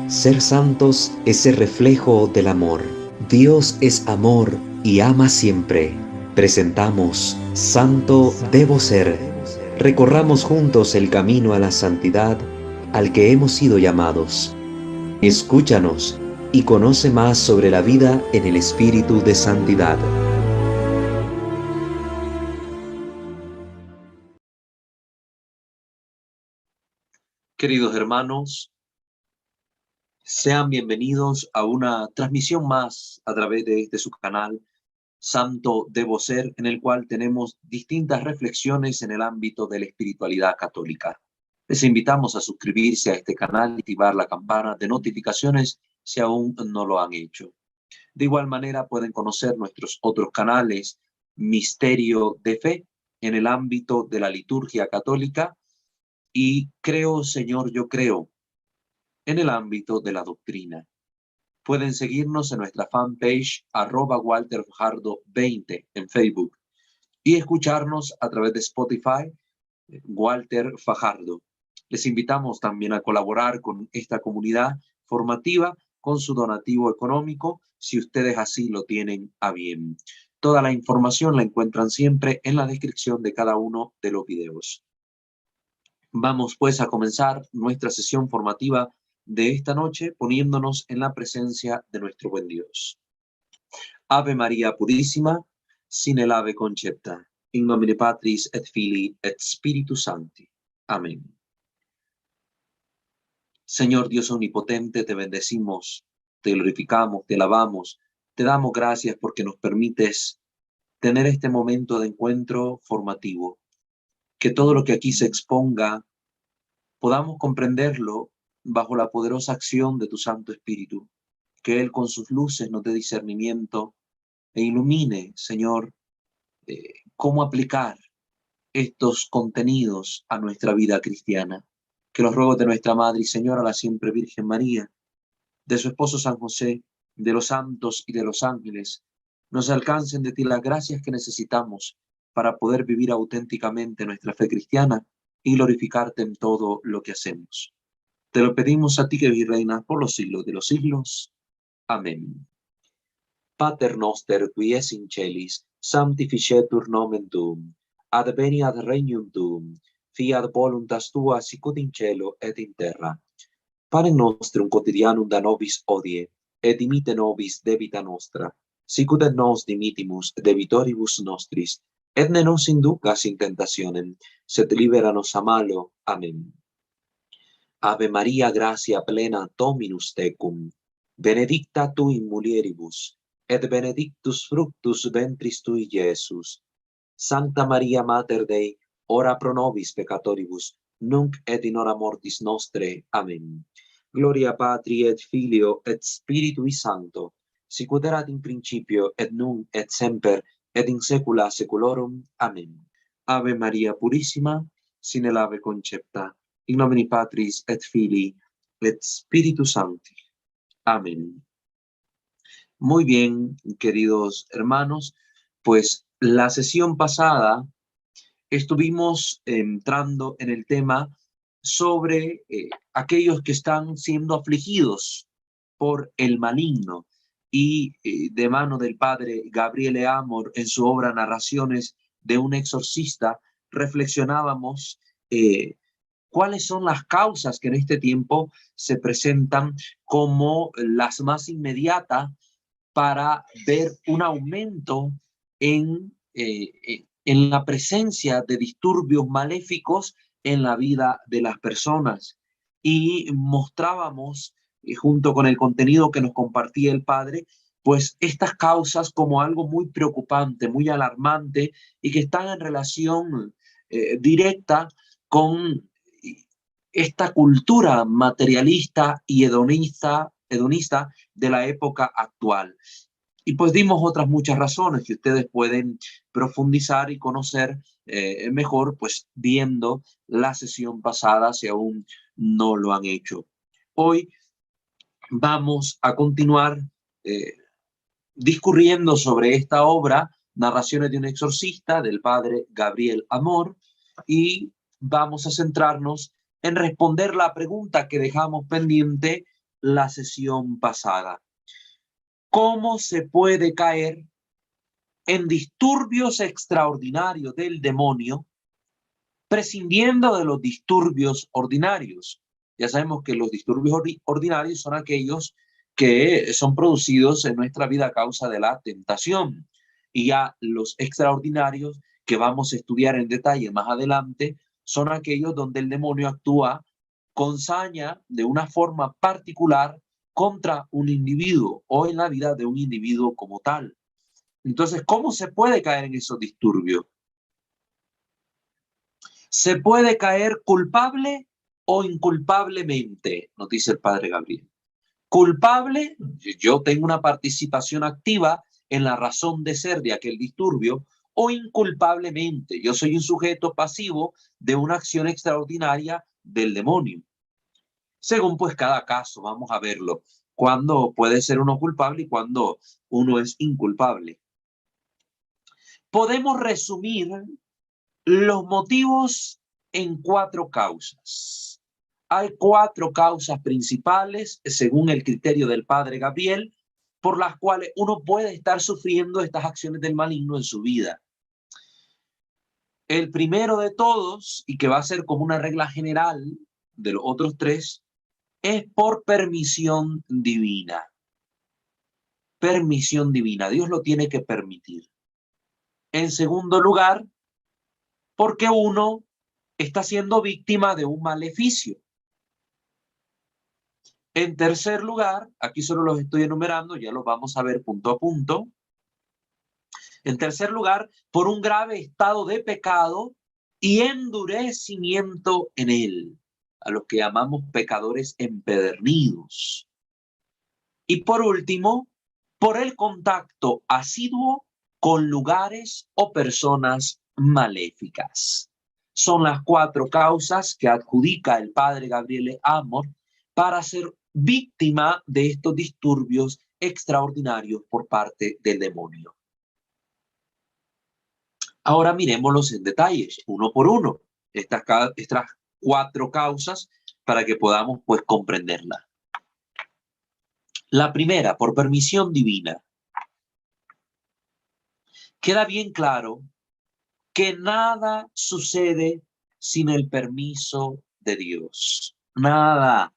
Ser santos es el reflejo del amor. Dios es amor y ama siempre. Presentamos Santo Debo Ser. Recorramos juntos el camino a la santidad al que hemos sido llamados. Escúchanos y conoce más sobre la vida en el espíritu de santidad. Queridos hermanos, sean bienvenidos a una transmisión más a través de este su canal, Santo Debo Ser, en el cual tenemos distintas reflexiones en el ámbito de la espiritualidad católica. Les invitamos a suscribirse a este canal y activar la campana de notificaciones si aún no lo han hecho. De igual manera pueden conocer nuestros otros canales, Misterio de Fe, en el ámbito de la liturgia católica, y Creo, Señor, yo creo, en el ámbito de la doctrina. Pueden seguirnos en nuestra fanpage @WalterFajardo20 en Facebook y escucharnos a través de Spotify, Walter Fajardo. Les invitamos también a colaborar con esta comunidad formativa con su donativo económico, si ustedes así lo tienen a bien. Toda la información la encuentran siempre en la descripción de cada uno de los videos. Vamos pues a comenzar nuestra sesión formativa de esta noche poniéndonos en la presencia de nuestro buen Dios. Ave María Purísima, sin el ave concepta, in nomine Patris et Filii et Spiritus Sancti. Amén. Señor Dios omnipotente, te bendecimos, te glorificamos, te alabamos, te damos gracias porque nos permites tener este momento de encuentro formativo, que todo lo que aquí se exponga podamos comprenderlo bajo la poderosa acción de tu Santo Espíritu, que Él con sus luces nos dé discernimiento e ilumine, Señor, cómo aplicar estos contenidos a nuestra vida cristiana. Que los ruegos de nuestra Madre y Señora, la siempre Virgen María, de su esposo San José, de los santos y de los ángeles, nos alcancen de ti las gracias que necesitamos para poder vivir auténticamente nuestra fe cristiana y glorificarte en todo lo que hacemos. Te lo pedimos a ti que vives y reinas por los siglos de los siglos. Amén. Pater noster, qui es in celis, sanctificetur nomen tuum, adveniat regnum tuum, fiat voluntas tua sicut in cielo et in terra. Panem nostrum quotidianum da nobis hodie, et dimitte nobis debita nostra, sicut et nos dimittimus debitoribus nostris, et ne nos inducas in tentationem, sed libera nos a malo. Amén. Ave Maria, gratia plena, Dominus tecum, benedicta tu in mulieribus, et benedictus fructus ventris tui, Iesus. Sancta Maria Mater Dei, ora pro nobis peccatoribus, nunc et in hora mortis nostre. Amén. Gloria Patri et Filio et Spiritui Sancto, sicut erat in principio et nunc et semper et in saecula saeculorum. Amén. Ave Maria Purissima, sin el ave concepta, in nomine Patris et Filii et Spiritus Sancti. Amén. Muy bien, queridos hermanos, pues la sesión pasada estuvimos entrando en el tema sobre aquellos que están siendo afligidos por el maligno, y de mano del padre Gabriele Amor en su obra Narraciones de un exorcista reflexionábamos cuáles son las causas que en este tiempo se presentan como las más inmediatas para ver un aumento en la presencia de disturbios maléficos en la vida de las personas. Y mostrábamos, junto con el contenido que nos compartía el padre, pues estas causas como algo muy preocupante, muy alarmante, y que están en relación directa con esta cultura materialista y hedonista de la época actual. Y pues dimos otras muchas razones que ustedes pueden profundizar y conocer mejor, pues viendo la sesión pasada si aún no lo han hecho. Hoy vamos a continuar discurriendo sobre esta obra, Narraciones de un exorcista, del padre Gabriel Amor, y vamos a centrarnos en responder la pregunta que dejamos pendiente la sesión pasada. ¿Cómo se puede caer en disturbios extraordinarios del demonio, prescindiendo de los disturbios ordinarios? Ya sabemos que los disturbios ordinarios son aquellos que son producidos en nuestra vida a causa de la tentación. Y ya los extraordinarios, que vamos a estudiar en detalle más adelante, son aquellos donde el demonio actúa con saña de una forma particular contra un individuo o en la vida de un individuo como tal. Entonces, ¿cómo se puede caer en esos disturbios? Se puede caer culpable o inculpablemente, nos dice el padre Gabriel. Culpable, yo tengo una participación activa en la razón de ser de aquel disturbio, o inculpablemente, yo soy un sujeto pasivo de una acción extraordinaria del demonio. Según pues cada caso, vamos a verlo, cuándo puede ser uno culpable y cuándo uno es inculpable. Podemos resumir los motivos en 4 causas. Hay 4 causas principales, según el criterio del padre Gabriel, por las cuales uno puede estar sufriendo estas acciones del maligno en su vida. El primero de todos, y que va a ser como una regla general de los otros 3, es por permisión divina. Permisión divina. Dios lo tiene que permitir. En segundo lugar, porque uno está siendo víctima de un maleficio. En tercer lugar, aquí solo los estoy enumerando, ya los vamos a ver punto a punto. En tercer lugar, por un grave estado de pecado y endurecimiento en él, a los que llamamos pecadores empedernidos. Y por último, por el contacto asiduo con lugares o personas maléficas. Son las 4 causas que adjudica el padre Gabriel Amor para ser víctima de estos disturbios extraordinarios por parte del demonio. Ahora miremoslos en detalles, uno por uno, estas 4 causas para que podamos pues comprenderlas. La primera, por permisión divina. Queda bien claro que nada sucede sin el permiso de Dios. Nada,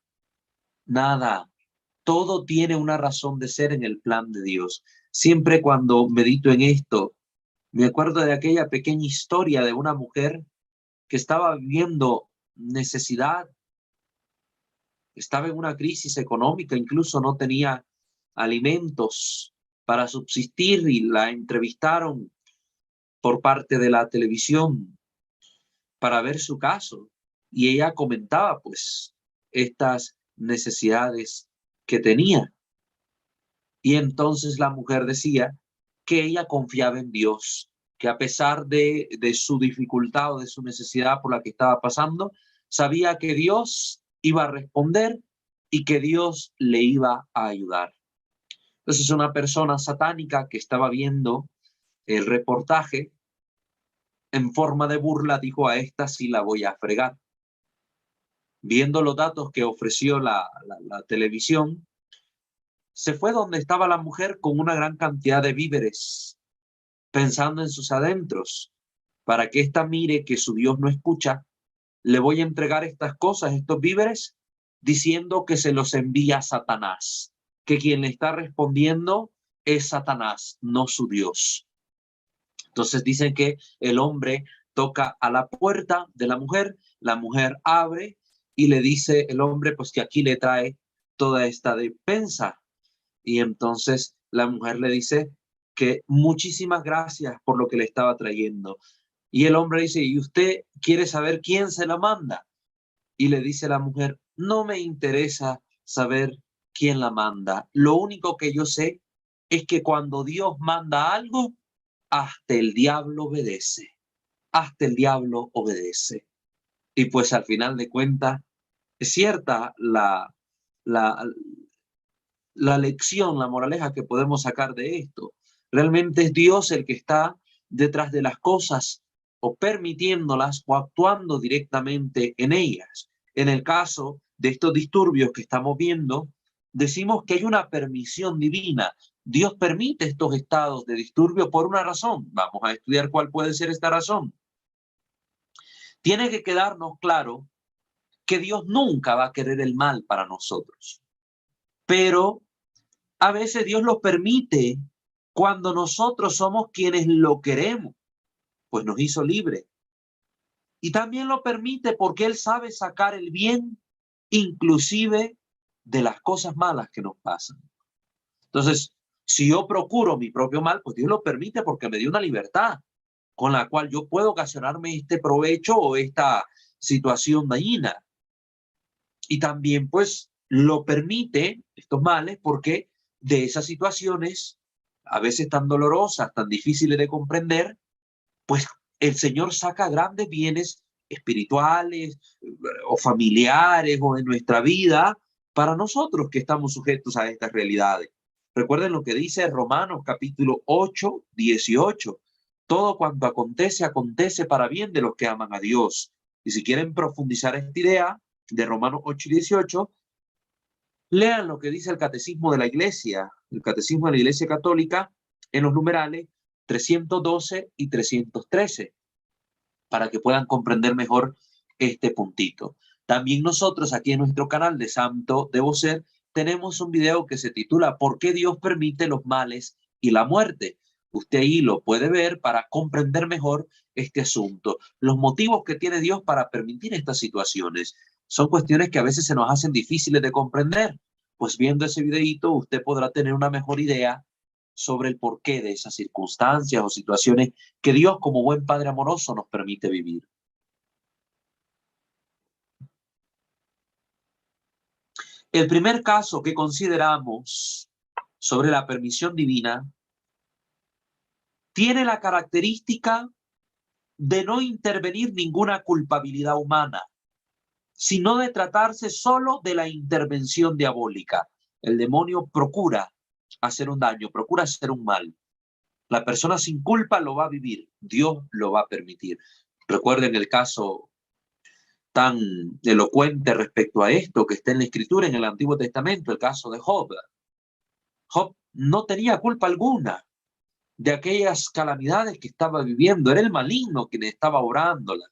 nada. Todo tiene una razón de ser en el plan de Dios. Siempre cuando medito en esto, me acuerdo de aquella pequeña historia de una mujer que estaba viviendo necesidad, estaba en una crisis económica, incluso no tenía alimentos para subsistir y la entrevistaron por parte de la televisión para ver su caso. Y ella comentaba pues estas necesidades que tenía. Y entonces la mujer decía que ella confiaba en Dios, que a pesar de su dificultad o de su necesidad por la que estaba pasando, sabía que Dios iba a responder y que Dios le iba a ayudar. Entonces una persona satánica que estaba viendo el reportaje, en forma de burla, dijo: a esta sí la voy a fregar. Viendo los datos que ofreció la televisión, se fue donde estaba la mujer con una gran cantidad de víveres, pensando en sus adentros. Para que ésta mire que su Dios no escucha, le voy a entregar estas cosas, estos víveres, diciendo que se los envía Satanás, que quien le está respondiendo es Satanás, no su Dios. Entonces dicen que el hombre toca a la puerta de la mujer abre y le dice el hombre pues que aquí le trae toda esta despensa. Y entonces la mujer le dice que muchísimas gracias por lo que le estaba trayendo. Y el hombre dice: ¿y usted quiere saber quién se la manda? Y le dice la mujer: no me interesa saber quién la manda. Lo único que yo sé es que cuando Dios manda algo, hasta el diablo obedece. Hasta el diablo obedece. Y pues al final de cuentas, es cierta la lección, la moraleja que podemos sacar de esto. Realmente es Dios el que está detrás de las cosas, o permitiéndolas o actuando directamente en ellas. En el caso de estos disturbios que estamos viendo, decimos que hay una permisión divina. Dios permite estos estados de disturbio por una razón. Vamos a estudiar cuál puede ser esta razón. Tiene que quedarnos claro que Dios nunca va a querer el mal para nosotros. Pero a veces Dios lo permite cuando nosotros somos quienes lo queremos, pues nos hizo libres. Y también lo permite porque Él sabe sacar el bien, inclusive de las cosas malas que nos pasan. Entonces, si yo procuro mi propio mal, pues Dios lo permite porque me dio una libertad con la cual yo puedo ocasionarme este provecho o esta situación dañina. Y también, pues, lo permite estos males porque de esas situaciones, a veces tan dolorosas, tan difíciles de comprender, pues el Señor saca grandes bienes espirituales o familiares o en nuestra vida para nosotros que estamos sujetos a estas realidades. Recuerden lo que dice Romanos capítulo 8, 18. Todo cuanto acontece, acontece para bien de los que aman a Dios. Y si quieren profundizar esta idea de Romanos 8 y 18, lean lo que dice el Catecismo de la Iglesia, el Catecismo de la Iglesia Católica, en los numerales 312 y 313, para que puedan comprender mejor este puntito. También nosotros aquí en nuestro canal de Santo Debo Ser tenemos un video que se titula ¿Por qué Dios permite los males y la muerte? Usted ahí lo puede ver para comprender mejor este asunto. Los motivos que tiene Dios para permitir estas situaciones son cuestiones que a veces se nos hacen difíciles de comprender. Pues viendo ese videito usted podrá tener una mejor idea sobre el porqué de esas circunstancias o situaciones que Dios, como buen Padre amoroso, nos permite vivir. El primer caso que consideramos sobre la permisión divina tiene la característica de no intervenir ninguna culpabilidad humana, sino de tratarse solo de la intervención diabólica. El demonio procura hacer un daño, procura hacer un mal. La persona sin culpa lo va a vivir, Dios lo va a permitir. Recuerden el caso tan elocuente respecto a esto que está en la Escritura, en el Antiguo Testamento, el caso de Job. Job no tenía culpa alguna de aquellas calamidades que estaba viviendo, era el maligno quien estaba orándola.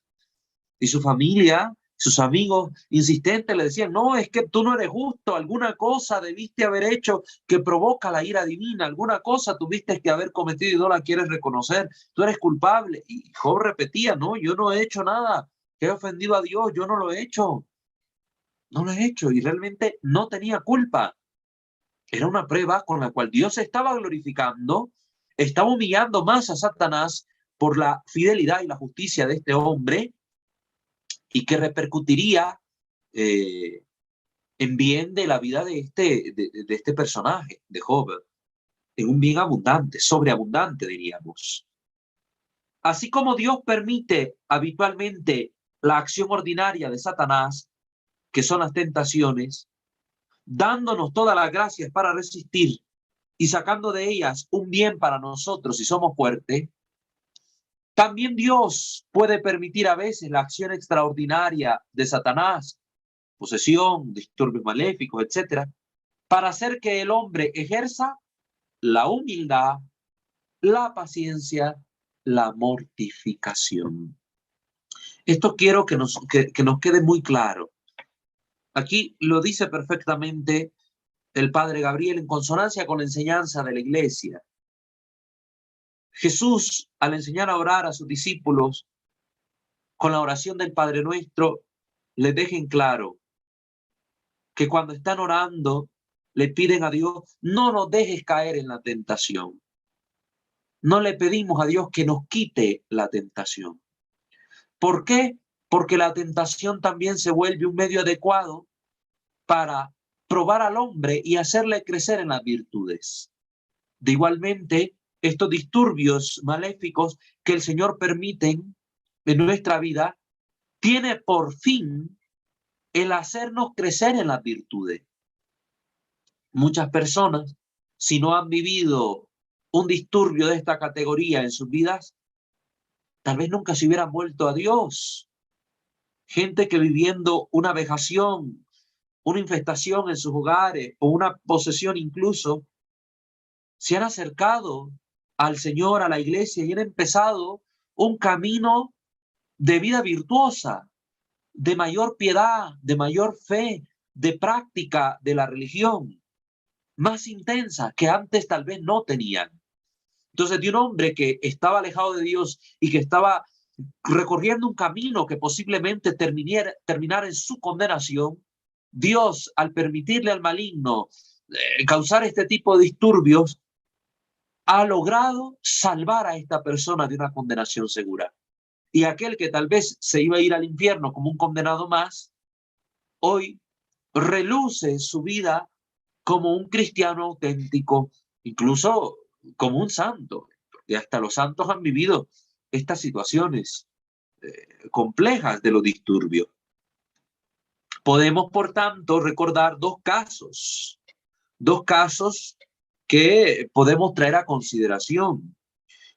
Y su familia, sus amigos insistentes le decían, no, es que tú no eres justo, alguna cosa debiste haber hecho que provoca la ira divina, alguna cosa tuviste que haber cometido y no la quieres reconocer, tú eres culpable. Y Job repetía, no, yo no he hecho nada, que he ofendido a Dios, yo no lo he hecho, no lo he hecho, y realmente no tenía culpa. Era una prueba con la cual Dios estaba glorificando, estaba humillando más a Satanás por la fidelidad y la justicia de este hombre, y que repercutiría en bien de la vida de este personaje, de Job, en un bien abundante, sobreabundante, diríamos. Así como Dios permite habitualmente la acción ordinaria de Satanás, que son las tentaciones, dándonos todas las gracias para resistir y sacando de ellas un bien para nosotros si somos fuertes, también Dios puede permitir a veces la acción extraordinaria de Satanás, posesión, disturbios maléficos, etcétera, para hacer que el hombre ejerza la humildad, la paciencia, la mortificación. Esto quiero que nos quede muy claro. Aquí lo dice perfectamente el Padre Gabriel en consonancia con la enseñanza de la Iglesia. Jesús, al enseñar a orar a sus discípulos con la oración del Padre Nuestro, les deja en claro que cuando están orando, le piden a Dios, no nos dejes caer en la tentación. No le pedimos a Dios que nos quite la tentación. ¿Por qué? Porque la tentación también se vuelve un medio adecuado para probar al hombre y hacerle crecer en las virtudes. De igualmente, estos disturbios maléficos que el Señor permite en nuestra vida, tiene por fin el hacernos crecer en las virtudes. Muchas personas, si no han vivido un disturbio de esta categoría en sus vidas, tal vez nunca se hubieran vuelto a Dios. Gente que viviendo una vejación, una infestación en sus hogares o una posesión incluso, se han acercado al Señor, a la iglesia, y han empezado un camino de vida virtuosa, de mayor piedad, de mayor fe, de práctica de la religión, más intensa que antes tal vez no tenían. Entonces, de un hombre que estaba alejado de Dios y que estaba recorriendo un camino que posiblemente terminara en su condenación, Dios, al permitirle al maligno causar este tipo de disturbios, ha logrado salvar a esta persona de una condenación segura. Y aquel que tal vez se iba a ir al infierno como un condenado más, hoy reluce su vida como un cristiano auténtico, incluso como un santo, porque hasta los santos han vivido estas situaciones complejas de los disturbios. Podemos, por tanto, recordar dos casos que podemos traer a consideración.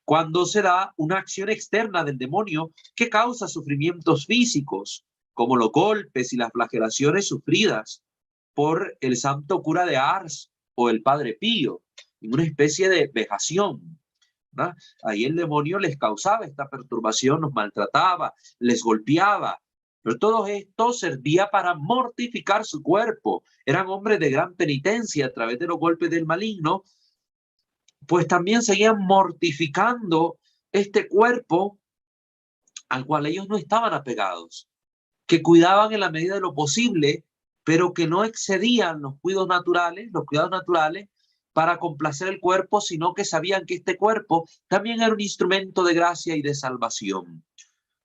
Cuando se da una acción externa del demonio que causa sufrimientos físicos, como los golpes y las flagelaciones sufridas por el santo cura de Ars o el padre Pío, en una especie de vejación, ¿no? Ahí el demonio les causaba esta perturbación, los maltrataba, les golpeaba, pero todo esto servía para mortificar su cuerpo. Eran hombres de gran penitencia a través de los golpes del maligno, pues también seguían mortificando este cuerpo al cual ellos no estaban apegados, que cuidaban en la medida de lo posible, pero que no excedían los cuidados naturales para complacer el cuerpo, sino que sabían que este cuerpo también era un instrumento de gracia y de salvación.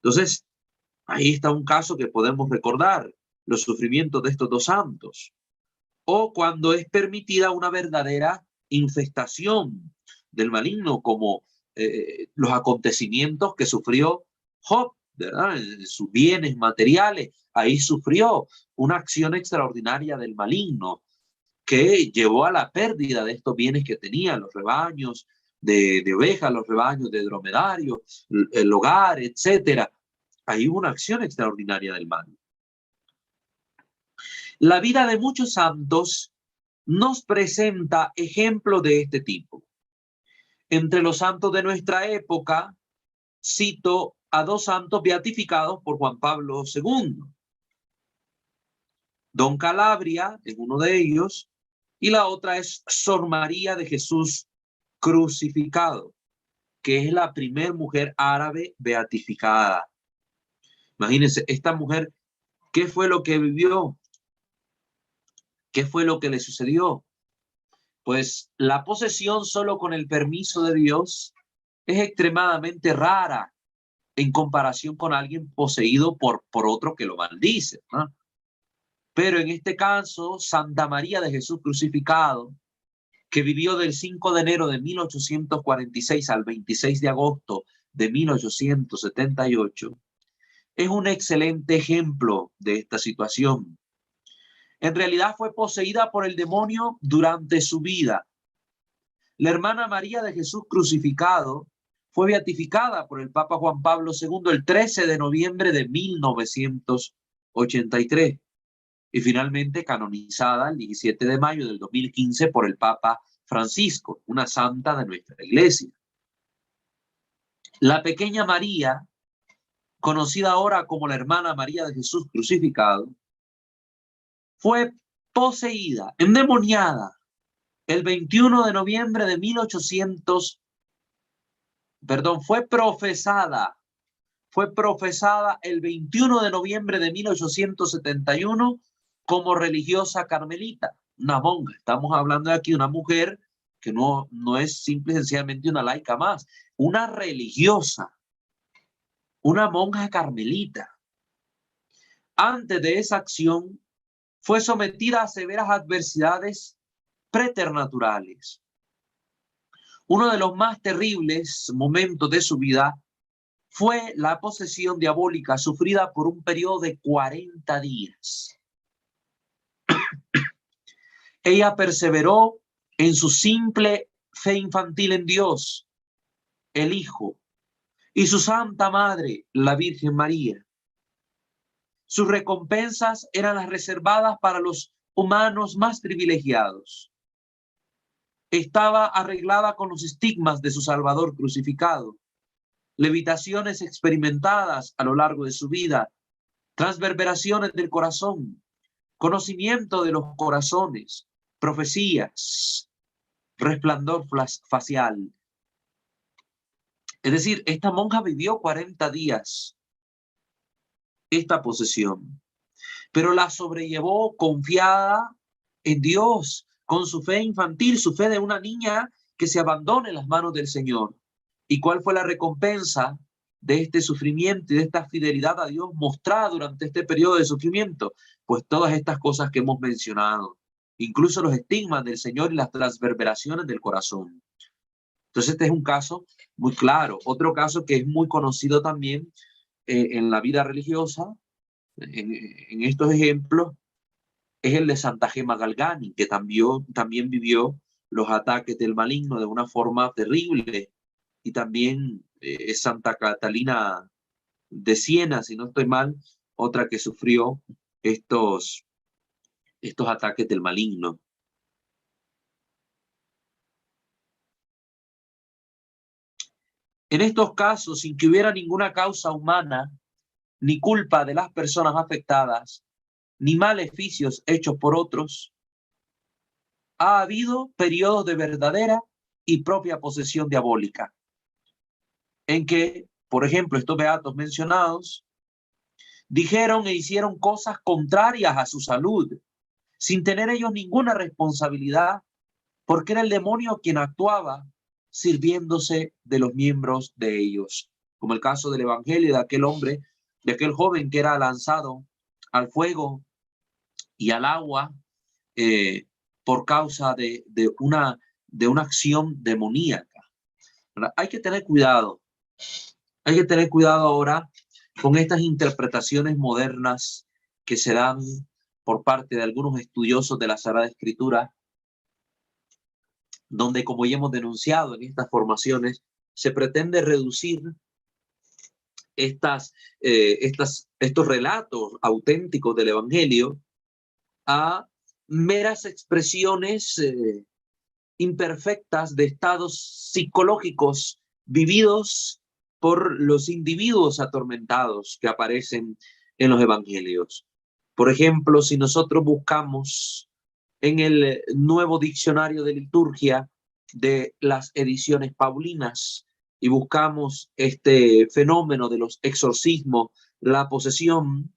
Entonces, ahí está un caso que podemos recordar, los sufrimientos de estos dos santos. O cuando es permitida una verdadera infestación del maligno, como los acontecimientos que sufrió Job, ¿verdad? En sus bienes materiales, ahí sufrió una acción extraordinaria del maligno que llevó a la pérdida de estos bienes que tenía, los rebaños de ovejas, los rebaños de dromedarios, el hogar, etcétera. Ahí hubo una acción extraordinaria del mal. La vida de muchos santos nos presenta ejemplos de este tipo. Entre los santos de nuestra época, cito a dos santos beatificados por Juan Pablo II. Don Calabria es uno de ellos, y la otra es Sor María de Jesús crucificado, que es la primera mujer árabe beatificada. Imagínense, esta mujer, ¿qué fue lo que vivió? ¿Qué fue lo que le sucedió? Pues la posesión solo con el permiso de Dios es extremadamente rara en comparación con alguien poseído por otro que lo maldice, ¿no? Pero en este caso, Santa María de Jesús crucificado, que vivió del 5 de enero de 1846 al 26 de agosto de 1878, es un excelente ejemplo de esta situación. En realidad fue poseída por el demonio durante su vida. La hermana María de Jesús crucificado fue beatificada por el Papa Juan Pablo II el 13 de noviembre de 1983 y finalmente canonizada el 17 de mayo del 2015 por el Papa Francisco, una santa de nuestra iglesia. La pequeña María, conocida ahora como la hermana María de Jesús crucificado, fue poseída, endemoniada, el 21 de noviembre de fue profesada el 21 de noviembre de 1871 como religiosa carmelita, una monja. Estamos hablando de aquí de una mujer que no es simple y sencillamente una laica más, una religiosa, una monja carmelita. Antes de esa acción, fue sometida a severas adversidades preternaturales. Uno de los más terribles momentos de su vida fue la posesión diabólica sufrida por un periodo de 40 días. Ella perseveró en su simple fe infantil en Dios, el Hijo, y su Santa Madre, la Virgen María. Sus recompensas eran las reservadas para los humanos más privilegiados. Estaba arreglada con los estigmas de su Salvador crucificado, levitaciones experimentadas a lo largo de su vida, transverberaciones del corazón, conocimiento de los corazones, profecías, resplandor facial. Es decir, esta monja vivió 40 días esta posesión, pero la sobrellevó confiada en Dios, con su fe infantil, su fe de una niña que se abandona en las manos del Señor. ¿Y cuál fue la recompensa de este sufrimiento y de esta fidelidad a Dios mostrada durante este periodo de sufrimiento? Pues todas estas cosas que hemos mencionado, incluso los estigmas del Señor y las transverberaciones del corazón. Entonces este es un caso muy claro. Otro caso que es muy conocido también en la vida religiosa, en estos ejemplos, es el de Santa Gema Galgani, que también vivió los ataques del maligno de una forma terrible. Y también es Santa Catalina de Siena, si no estoy mal, otra que sufrió estos ataques del maligno. En estos casos, sin que hubiera ninguna causa humana, ni culpa de las personas afectadas, ni maleficios hechos por otros, ha habido periodos de verdadera y propia posesión diabólica, en que, por ejemplo, estos beatos mencionados dijeron e hicieron cosas contrarias a su salud, sin tener ellos ninguna responsabilidad, porque era el demonio quien actuaba sirviéndose de los miembros de ellos, como el caso del evangelio de aquel hombre, de aquel joven que era lanzado al fuego y al agua por causa de una acción demoníaca. ¿Verdad? Hay que tener cuidado ahora con estas interpretaciones modernas que se dan por parte de algunos estudiosos de la Sagrada Escritura, donde, como ya hemos denunciado en estas formaciones, se pretende reducir estos relatos auténticos del Evangelio a meras expresiones imperfectas de estados psicológicos vividos por los individuos atormentados que aparecen en los evangelios. Por ejemplo, si nosotros buscamos en el nuevo diccionario de liturgia de las ediciones paulinas y buscamos este fenómeno de los exorcismos, la posesión,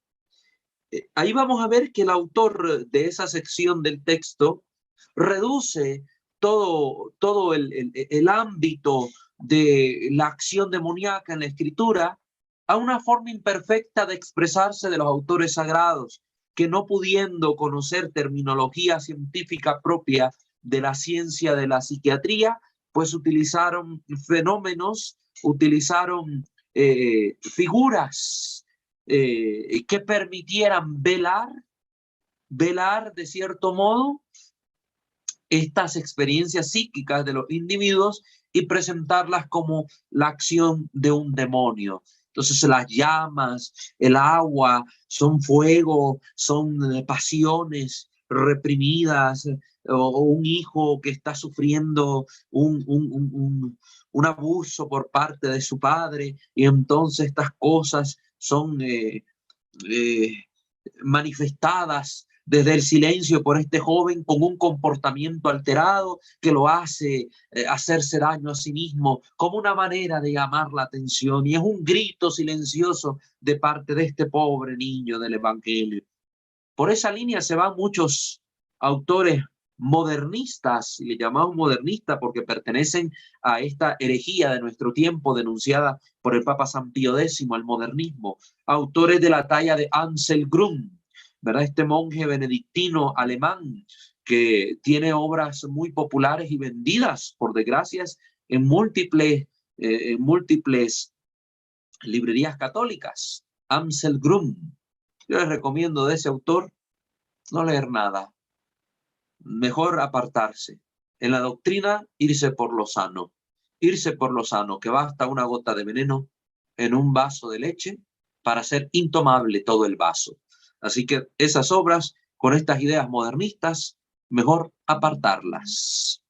ahí vamos a ver que el autor de esa sección del texto reduce todo el ámbito de la acción demoníaca en la escritura a una forma imperfecta de expresarse de los autores sagrados, que no pudiendo conocer terminología científica propia de la ciencia de la psiquiatría, pues utilizaron fenómenos, utilizaron figuras que permitieran velar de cierto modo estas experiencias psíquicas de los individuos y presentarlas como la acción de un demonio. Entonces las llamas, el agua, son fuego, son pasiones reprimidas, o un hijo que está sufriendo un abuso por parte de su padre, y entonces estas cosas son manifestadas desde el silencio por este joven con un comportamiento alterado que lo hace hacerse daño a sí mismo como una manera de llamar la atención, y es un grito silencioso de parte de este pobre niño del evangelio. Por esa línea se van muchos autores modernistas, y le llamamos modernistas porque pertenecen a esta herejía de nuestro tiempo denunciada por el Papa San Pío X, el modernismo, autores de la talla de Ansel Grün, ¿verdad? Este monje benedictino alemán que tiene obras muy populares y vendidas, por desgracia, en múltiples librerías católicas. Ansel Grün. Yo les recomiendo de ese autor no leer nada. Mejor apartarse. En la doctrina, irse por lo sano, que basta una gota de veneno en un vaso de leche para hacer intomable todo el vaso. Así que esas obras, con estas ideas modernistas, mejor apartarlas.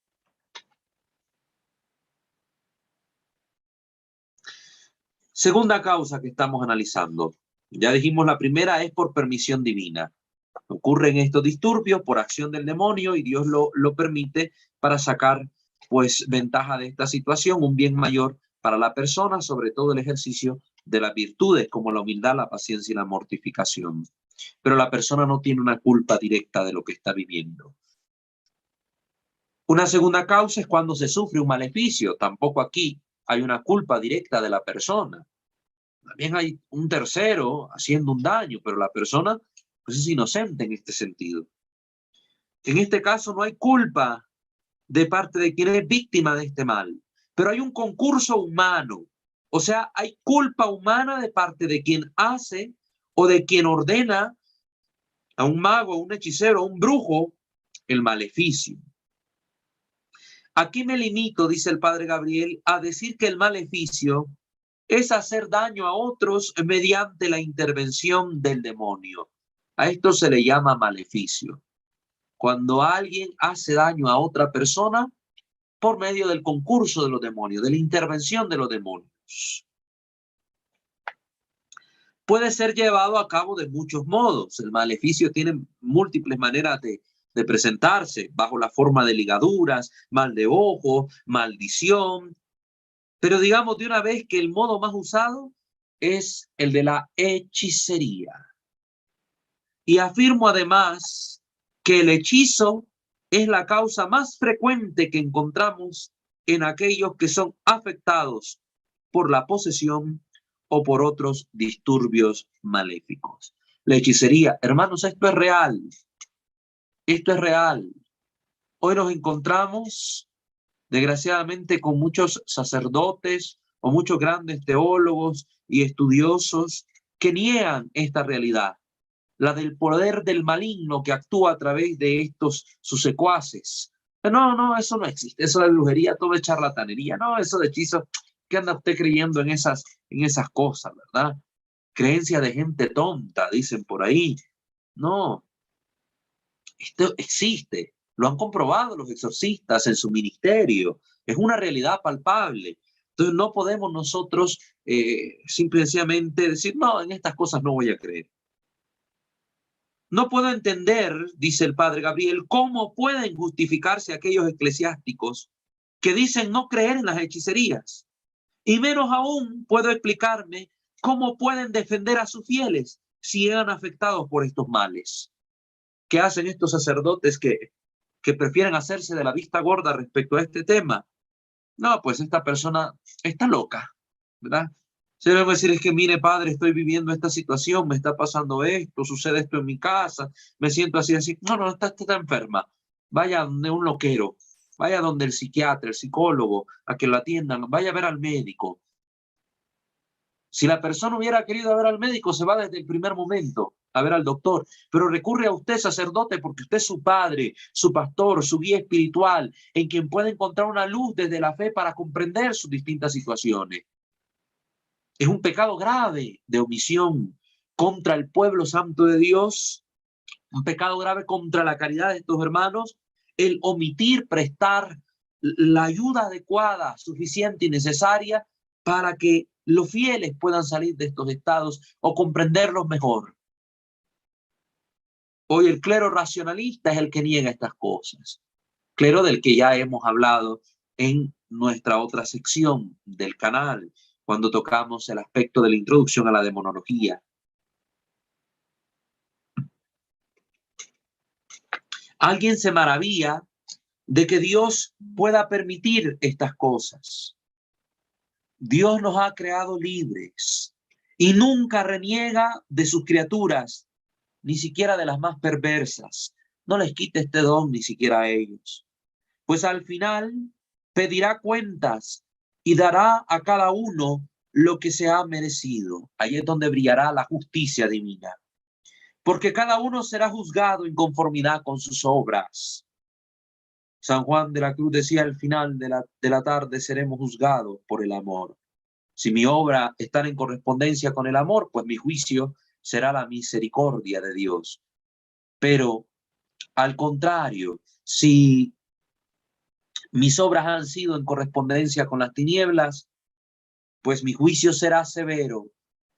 Segunda causa que estamos analizando. Ya dijimos, la primera es por permisión divina. Ocurren estos disturbios por acción del demonio y Dios lo permite para sacar pues ventaja de esta situación, un bien mayor para la persona, sobre todo el ejercicio de las virtudes como la humildad, la paciencia y la mortificación. Pero la persona no tiene una culpa directa de lo que está viviendo. Una segunda causa es cuando se sufre un maleficio. Tampoco aquí hay una culpa directa de la persona. También hay un tercero haciendo un daño, pero la persona pues, es inocente en este sentido. En este caso no hay culpa de parte de quien es víctima de este mal, pero hay un concurso humano. O sea, hay culpa humana de parte de quien hace o de quien ordena a un mago, a un hechicero, a un brujo, el maleficio. Aquí me limito, dice el padre Gabriel, a decir que el maleficio es hacer daño a otros mediante la intervención del demonio. A esto se le llama maleficio. Cuando alguien hace daño a otra persona por medio del concurso de los demonios, de la intervención de los demonios. Puede ser llevado a cabo de muchos modos. El maleficio tiene múltiples maneras de presentarse, bajo la forma de ligaduras, mal de ojo, maldición. Pero digamos de una vez que el modo más usado es el de la hechicería. Y afirmo además que el hechizo es la causa más frecuente que encontramos en aquellos que son afectados por la posesión o por otros disturbios maléficos. La hechicería, hermanos, esto es real. Esto es real. Hoy nos encontramos, desgraciadamente, con muchos sacerdotes o muchos grandes teólogos y estudiosos que niegan esta realidad, la del poder del maligno que actúa a través de estos sus secuaces. No, eso no existe, eso de brujería, todo es charlatanería, no, eso de hechizo, ¿qué anda usted creyendo en esas cosas, verdad? Creencia de gente tonta, dicen por ahí. No, esto existe, lo han comprobado los exorcistas en su ministerio, es una realidad palpable. Entonces no podemos nosotros simplemente decir, no, en estas cosas no voy a creer. No puedo entender, dice el padre Gabriel, cómo pueden justificarse aquellos eclesiásticos que dicen no creer en las hechicerías. Y menos aún puedo explicarme cómo pueden defender a sus fieles si eran afectados por estos males. ¿Qué hacen estos sacerdotes que prefieren hacerse de la vista gorda respecto a este tema? No, pues esta persona está loca, ¿verdad? Se debe decir, es que mire, padre, estoy viviendo esta situación, me está pasando esto, sucede esto en mi casa, me siento así. No, está enferma. Vaya donde un loquero, vaya donde el psiquiatra, el psicólogo, a que lo atiendan, vaya a ver al médico. Si la persona hubiera querido ver al médico, se va desde el primer momento a ver al doctor, pero recurre a usted, sacerdote, porque usted es su padre, su pastor, su guía espiritual, en quien puede encontrar una luz desde la fe para comprender sus distintas situaciones. Es un pecado grave de omisión contra el pueblo santo de Dios, un pecado grave contra la caridad de estos hermanos, el omitir prestar la ayuda adecuada, suficiente y necesaria para que los fieles puedan salir de estos estados o comprenderlos mejor. Hoy el clero racionalista es el que niega estas cosas, clero del que ya hemos hablado en nuestra otra sección del canal, cuando tocamos el aspecto de la introducción a la demonología. Alguien se maravilla de que Dios pueda permitir estas cosas. Dios nos ha creado libres y nunca reniega de sus criaturas, ni siquiera de las más perversas. No les quite este don ni siquiera a ellos. Pues al final pedirá cuentas y dará a cada uno lo que se ha merecido. Ahí es donde brillará la justicia divina. Porque cada uno será juzgado en conformidad con sus obras. San Juan de la Cruz decía al final de la tarde, seremos juzgados por el amor. Si mi obra está en correspondencia con el amor, pues mi juicio será la misericordia de Dios. Pero al contrario, si mis obras han sido en correspondencia con las tinieblas, pues mi juicio será severo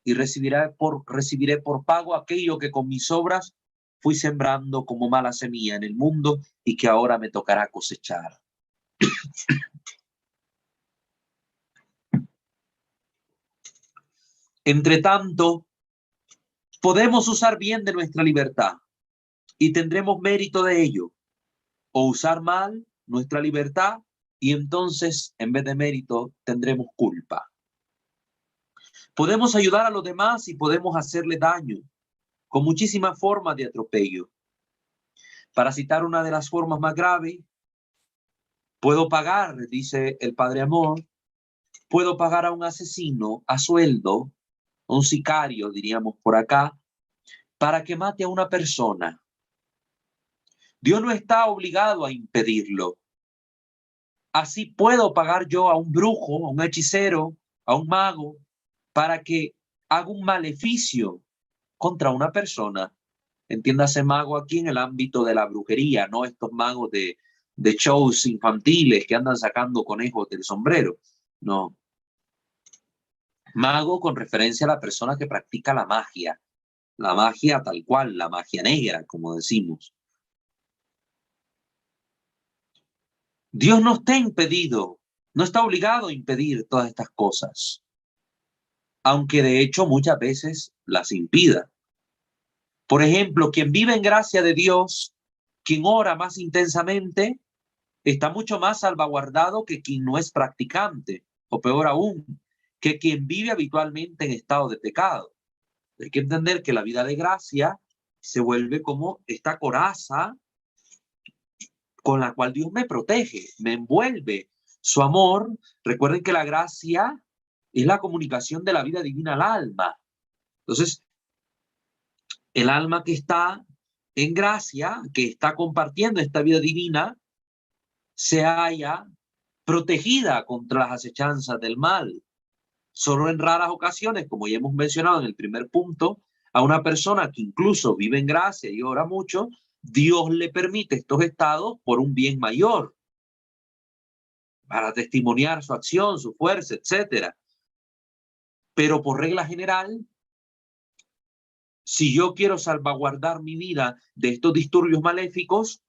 y recibiré por pago aquello que con mis obras fui sembrando como mala semilla en el mundo y que ahora me tocará cosechar. Entre tanto, podemos usar bien de nuestra libertad y tendremos mérito de ello, o usar mal nuestra libertad y entonces, en vez de mérito, tendremos culpa. Podemos ayudar a los demás y podemos hacerle daño con muchísimas formas de atropello. Para citar una de las formas más graves, puedo pagar, dice el Padre Amor, puedo pagar a un asesino a sueldo, a un sicario, diríamos por acá, para que mate a una persona. Dios no está obligado a impedirlo. Así puedo pagar yo a un brujo, a un hechicero, a un mago, para que haga un maleficio contra una persona. Entiéndase mago aquí en el ámbito de la brujería, no estos magos de shows infantiles que andan sacando conejos del sombrero. No. Mago con referencia a la persona que practica la magia tal cual, la magia negra, como decimos. Dios no está impedido, no está obligado a impedir todas estas cosas, aunque de hecho muchas veces las impida. Por ejemplo, quien vive en gracia de Dios, quien ora más intensamente, está mucho más salvaguardado que quien no es practicante, o peor aún, que quien vive habitualmente en estado de pecado. Hay que entender que la vida de gracia se vuelve como esta coraza con la cual Dios me protege, me envuelve. Su amor, recuerden que la gracia es la comunicación de la vida divina al alma. Entonces, el alma que está en gracia, que está compartiendo esta vida divina, se halla protegida contra las acechanzas del mal. Solo en raras ocasiones, como ya hemos mencionado en el primer punto, a una persona que incluso vive en gracia y ora mucho, Dios le permite estos estados por un bien mayor, para testimoniar su acción, su fuerza, etc. Pero por regla general, si yo quiero salvaguardar mi vida de estos disturbios maléficos,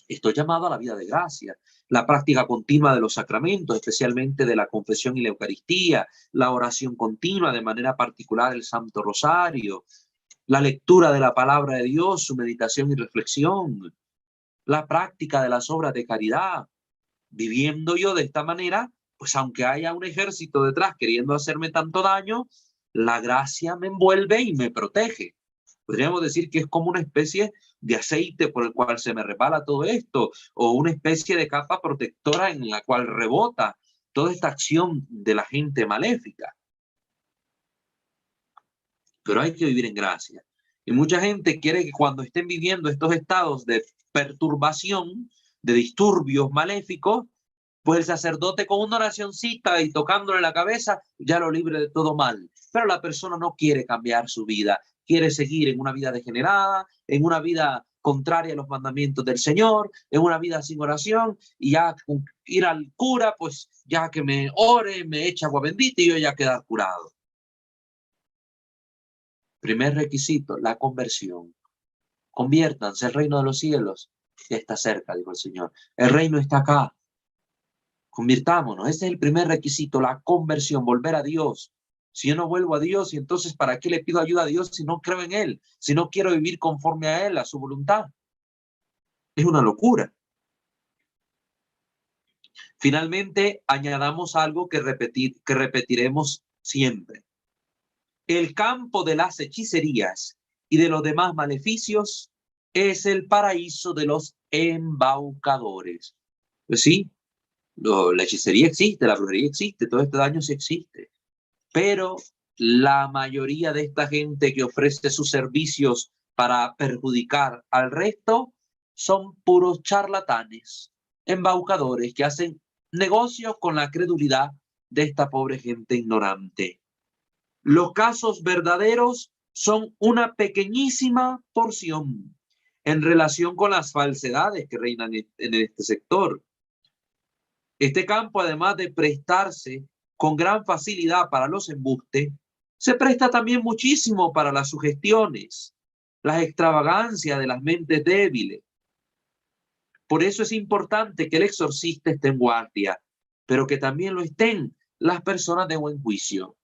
estoy llamado a la vida de gracia, la práctica continua de los sacramentos, especialmente de la confesión y la Eucaristía, la oración continua, de manera particular el Santo Rosario, la lectura de la palabra de Dios, su meditación y reflexión, la práctica de las obras de caridad. Viviendo yo de esta manera, pues aunque haya un ejército detrás queriendo hacerme tanto daño, la gracia me envuelve y me protege. Podríamos decir que es como una especie de aceite por el cual se me resbala todo esto, o una especie de capa protectora en la cual rebota toda esta acción de la gente maléfica. Pero hay que vivir en gracia. Y mucha gente quiere que cuando estén viviendo estos estados de perturbación, de disturbios maléficos, pues el sacerdote con una oracioncita y tocándole la cabeza ya lo libre de todo mal. Pero la persona no quiere cambiar su vida, quiere seguir en una vida degenerada, en una vida contraria a los mandamientos del Señor, en una vida sin oración, y ya ir al cura, pues ya que me ore, me eche agua bendita y yo ya quedar curado. Primer requisito, la conversión. Conviértanse, el reino de los cielos ya está cerca, dijo el Señor. El reino está acá. Convirtámonos. Ese es el primer requisito, la conversión, volver a Dios. Si yo no vuelvo a Dios, y entonces ¿para qué le pido ayuda a Dios si no creo en Él? Si no quiero vivir conforme a Él, a su voluntad. Es una locura. Finalmente, añadamos algo que repetiremos siempre. El campo de las hechicerías y de los demás maleficios es el paraíso de los embaucadores. Pues sí, la hechicería existe, la brujería existe, todo este daño sí existe. Pero la mayoría de esta gente que ofrece sus servicios para perjudicar al resto son puros charlatanes, embaucadores que hacen negocios con la credulidad de esta pobre gente ignorante. Los casos verdaderos son una pequeñísima porción en relación con las falsedades que reinan en este sector. Este campo, además de prestarse con gran facilidad para los embustes, se presta también muchísimo para las sugestiones, las extravagancias de las mentes débiles. Por eso es importante que el exorcista esté en guardia, pero que también lo estén las personas de buen juicio.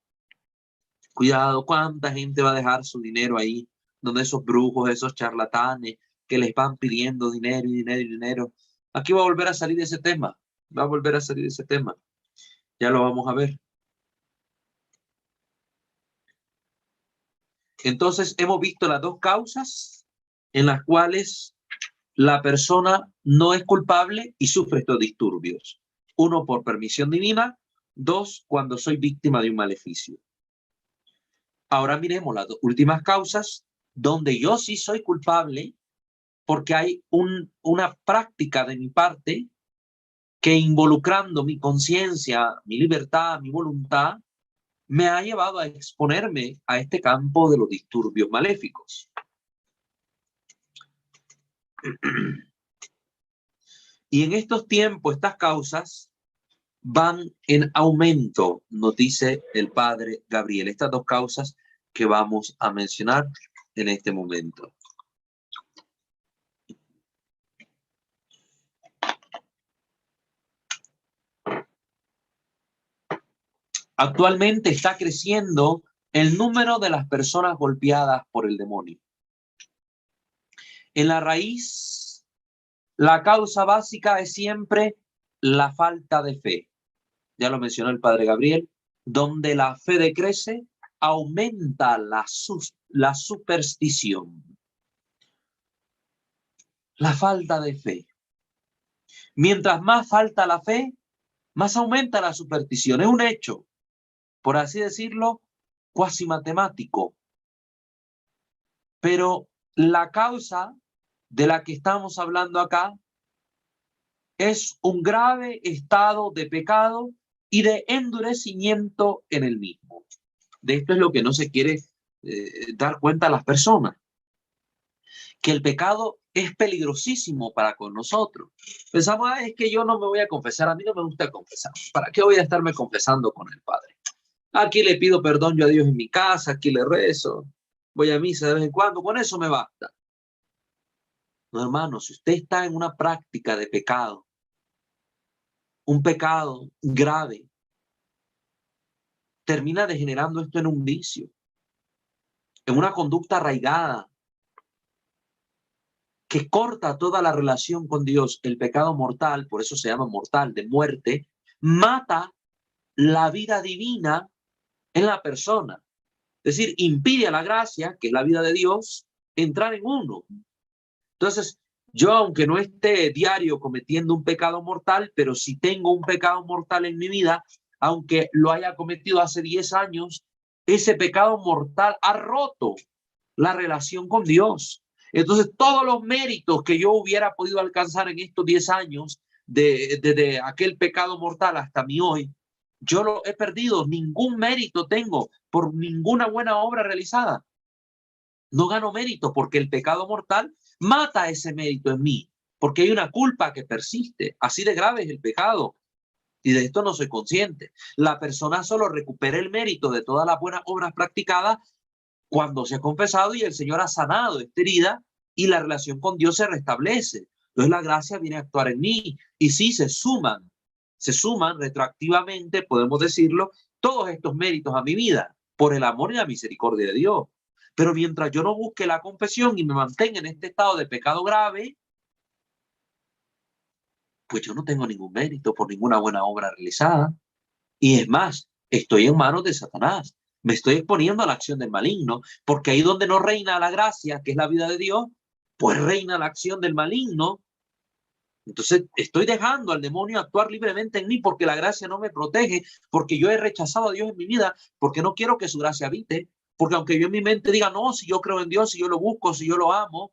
Cuidado, cuánta gente va a dejar su dinero ahí, donde esos brujos, esos charlatanes que les van pidiendo dinero y dinero y dinero. Aquí va a volver a salir ese tema, va a volver a salir ese tema. Ya lo vamos a ver. Entonces, hemos visto las dos causas en las cuales la persona no es culpable y sufre estos disturbios. Uno, por permisión divina. Dos, cuando soy víctima de un maleficio. Ahora miremos las dos últimas causas donde yo sí soy culpable porque hay una práctica de mi parte que, involucrando mi conciencia, mi libertad, mi voluntad, me ha llevado a exponerme a este campo de los disturbios maléficos. Y en estos tiempos, estas causas van en aumento, nos dice el padre Gabriel. Estas dos causas que vamos a mencionar en este momento. Actualmente está creciendo el número de las personas golpeadas por el demonio. En la raíz, la causa básica es siempre la falta de fe. Ya lo mencionó el padre Gabriel. Donde la fe decrece, aumenta la superstición. La falta de fe. Mientras más falta la fe, más aumenta la superstición. Es un hecho, por así decirlo, cuasi matemático. Pero la causa de la que estamos hablando acá es un grave estado de pecado y de endurecimiento en el mismo. De esto es lo que no se quiere dar cuenta a las personas, que el pecado es peligrosísimo para con nosotros. Pensamos, es que yo no me voy a confesar, a mí no me gusta confesar. ¿Para qué voy a estarme confesando con el Padre? Aquí le pido perdón yo a Dios en mi casa, aquí le rezo, voy a misa de vez en cuando, con eso me basta. No, hermano, si usted está en una práctica de pecado, un pecado grave, termina degenerando esto en un vicio, en una conducta arraigada, que corta toda la relación con Dios. El pecado mortal, por eso se llama mortal, de muerte, mata la vida divina en la persona. Es decir, impide a la gracia, que es la vida de Dios, entrar en uno. Entonces, yo, aunque no esté diario cometiendo un pecado mortal, pero si tengo un pecado mortal en mi vida, aunque lo haya cometido hace 10 años, ese pecado mortal ha roto la relación con Dios. Entonces, todos los méritos que yo hubiera podido alcanzar en estos 10 años, desde aquel pecado mortal hasta mi hoy, yo lo he perdido. Ningún mérito tengo por ninguna buena obra realizada. No gano mérito porque el pecado mortal mata ese mérito en mí, porque hay una culpa que persiste. Así de grave es el pecado. Y de esto no soy consciente. La persona solo recupera el mérito de todas las buenas obras practicadas cuando se ha confesado y el Señor ha sanado esta herida y la relación con Dios se restablece. Entonces la gracia viene a actuar en mí y sí se suman retroactivamente, podemos decirlo, todos estos méritos a mi vida por el amor y la misericordia de Dios. Pero mientras yo no busque la confesión y me mantenga en este estado de pecado grave, pues yo no tengo ningún mérito por ninguna buena obra realizada. Y es más, estoy en manos de Satanás. Me estoy exponiendo a la acción del maligno, porque ahí donde no reina la gracia, que es la vida de Dios, pues reina la acción del maligno. Entonces estoy dejando al demonio actuar libremente en mí porque la gracia no me protege, porque yo he rechazado a Dios en mi vida, porque no quiero que su gracia habite, porque aunque yo en mi mente diga, no, si yo creo en Dios, si yo lo busco, si yo lo amo,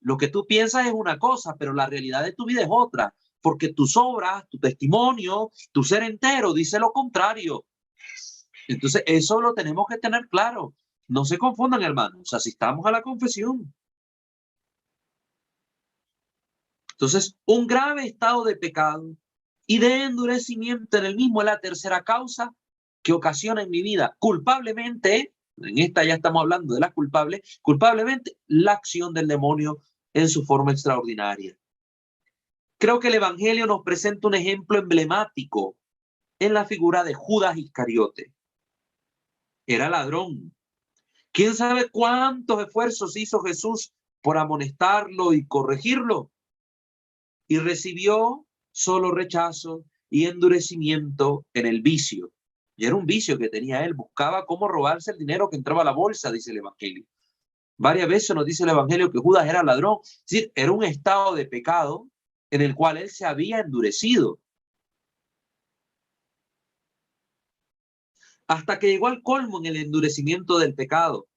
lo que tú piensas es una cosa, pero la realidad de tu vida es otra. porque tus obras, tu testimonio, tu ser entero dice lo contrario. Entonces, eso lo tenemos que tener claro. No se confundan, hermanos, asistamos a la confesión. Entonces, un grave estado de pecado y de endurecimiento en el mismo es la tercera causa que ocasiona en mi vida culpablemente, en esta ya estamos hablando de las culpables, culpablemente la acción del demonio en su forma extraordinaria. Creo que el Evangelio nos presenta un ejemplo emblemático en la figura de Judas Iscariote. Era ladrón. ¿Quién sabe cuántos esfuerzos hizo Jesús por amonestarlo y corregirlo? Y recibió solo rechazo y endurecimiento en el vicio. Y era un vicio que tenía él. Buscaba cómo robarse el dinero que entraba a la bolsa, dice el Evangelio. Varias veces nos dice el Evangelio que Judas era ladrón. Es decir, era un estado de pecado en el cual él se había endurecido. Hasta que llegó al colmo en el endurecimiento del pecado,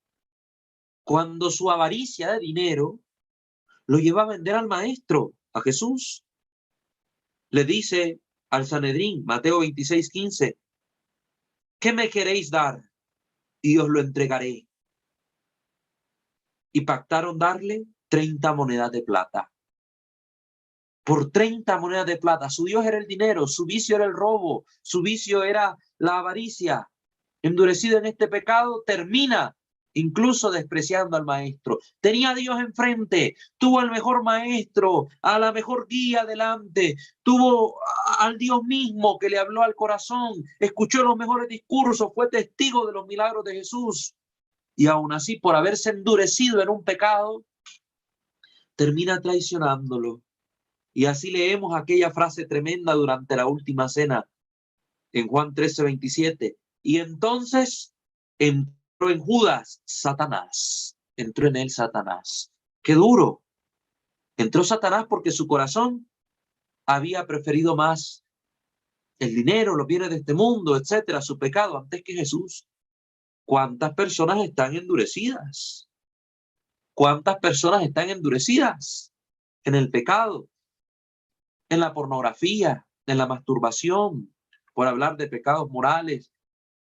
cuando su avaricia de dinero lo lleva a vender al maestro, a Jesús. Le dice al Sanedrín, Mateo 26:15, ¿qué me queréis dar? Y os lo entregaré. Y pactaron darle 30 monedas de plata. Por 30 monedas de plata. Su Dios era el dinero, su vicio era el robo, su vicio era la avaricia. Endurecido en este pecado, termina incluso despreciando al maestro. Tenía a Dios enfrente, tuvo al mejor maestro, a la mejor guía delante, tuvo al Dios mismo que le habló al corazón, escuchó los mejores discursos, fue testigo de los milagros de Jesús. Y aún así, por haberse endurecido en un pecado, termina traicionándolo. Y así leemos aquella frase tremenda durante la última cena en Juan 13:27. Y entonces entró en Judas Satanás. Entró en él Satanás. ¡Qué duro! Entró Satanás porque su corazón había preferido más el dinero, los bienes de este mundo, etcétera, su pecado antes que Jesús. ¿Cuántas personas están endurecidas? ¿Cuántas personas están endurecidas en el pecado, en la pornografía, en la masturbación, por hablar de pecados morales,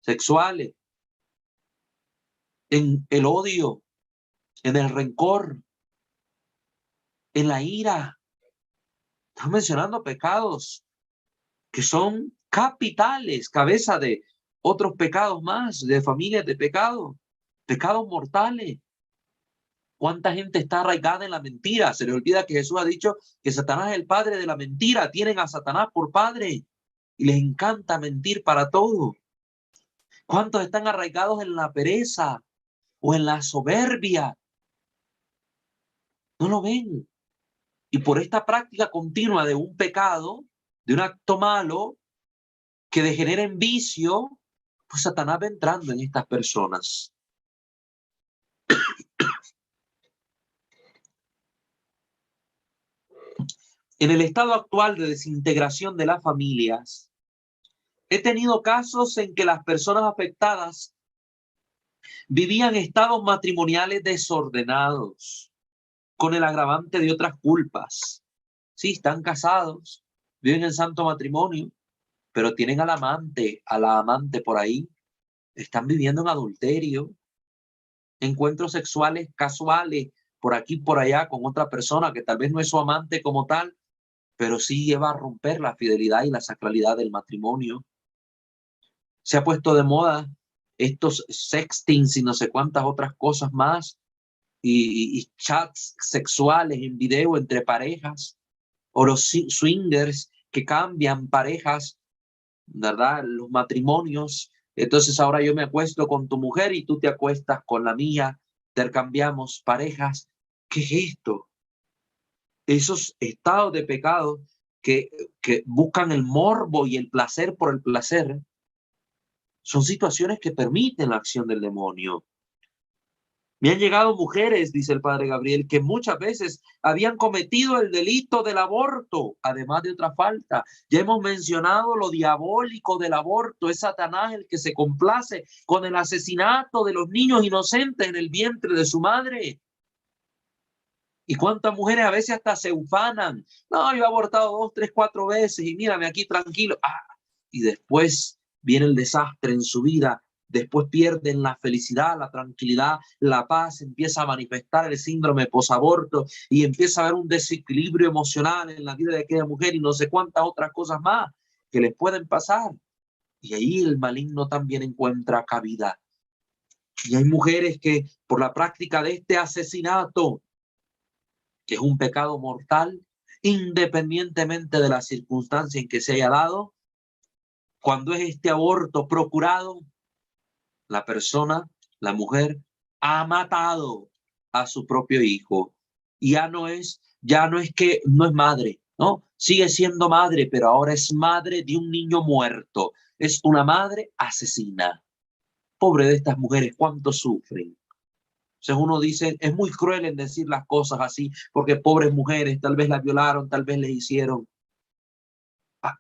sexuales, en el odio, en el rencor, en la ira? Están mencionando pecados que son capitales, cabeza de otros pecados más, de familias de pecado, pecados mortales. ¿Cuánta gente está arraigada en la mentira? Se le olvida que Jesús ha dicho que Satanás es el padre de la mentira. Tienen a Satanás por padre y les encanta mentir para todo. ¿Cuántos están arraigados en la pereza o en la soberbia? No lo ven. Y por esta práctica continua de un pecado, de un acto malo que degenera en vicio, pues Satanás va entrando en estas personas. En el estado actual de desintegración de las familias, he tenido casos en que las personas afectadas vivían estados matrimoniales desordenados, con el agravante de otras culpas. Sí, están casados, viven en santo matrimonio, pero tienen al amante, a la amante por ahí, están viviendo en adulterio, encuentros sexuales casuales por aquí, por allá, con otra persona que tal vez no es su amante como tal, pero sí lleva a romper la fidelidad y la sacralidad del matrimonio. Se ha puesto de moda estos sextings y no sé cuántas otras cosas más, y chats sexuales en video entre parejas, o los swingers que cambian parejas, ¿verdad? Los matrimonios. Entonces ahora yo me acuesto con tu mujer y tú te acuestas con la mía, intercambiamos parejas. ¿Qué es esto? Esos estados de pecado que buscan el morbo y el placer por el placer, son situaciones que permiten la acción del demonio. Me han llegado mujeres, dice el padre Gabriel, que muchas veces habían cometido el delito del aborto, además de otra falta. Ya hemos mencionado lo diabólico del aborto. Es Satanás el que se complace con el asesinato de los niños inocentes en el vientre de su madre. ¿Y cuántas mujeres a veces hasta se ufanan? No, yo he abortado 2, 3, 4 veces y mírame aquí tranquilo. Y después viene el desastre en su vida. Después pierden la felicidad, la tranquilidad, la paz, empieza a manifestar el síndrome posaborto y empieza a haber un desequilibrio emocional en la vida de aquella mujer y no sé cuántas otras cosas más que les pueden pasar. Y ahí el maligno también encuentra cabida. Y hay mujeres que por la práctica de este asesinato, que es un pecado mortal, independientemente de la circunstancia en que se haya dado, cuando es este aborto procurado, la persona, la mujer, ha matado a su propio hijo. Y ya no es que no es madre, ¿no? Sigue siendo madre, pero ahora es madre de un niño muerto. Es una madre asesina. Pobre de estas mujeres, cuánto sufren. Entonces uno dice, es muy cruel en decir las cosas así, porque pobres mujeres, tal vez las violaron, tal vez les hicieron.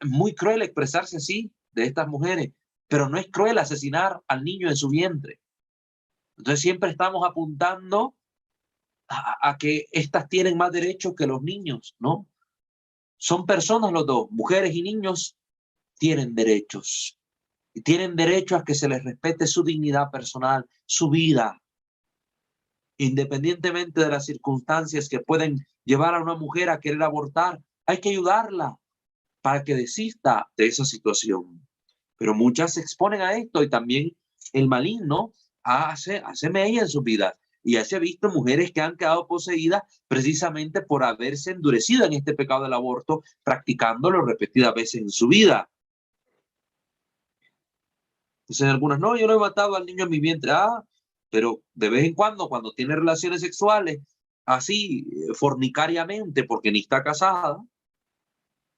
Muy cruel expresarse así de estas mujeres, pero no es cruel asesinar al niño en su vientre. Entonces siempre estamos apuntando a que estas tienen más derechos que los niños, ¿no? Son personas los dos, mujeres y niños tienen derechos. Y tienen derecho a que se les respete su dignidad personal, su vida, independientemente de las circunstancias que pueden llevar a una mujer a querer abortar. Hay que ayudarla para que desista de esa situación. Pero muchas se exponen a esto y también el maligno hace mella en su vida. Y ya se ha visto mujeres que han quedado poseídas precisamente por haberse endurecido en este pecado del aborto, practicándolo repetidas veces en su vida. Entonces algunas, no, yo no he matado al niño en mi vientre. Pero de vez en cuando tiene relaciones sexuales, así, fornicariamente, porque ni está casada,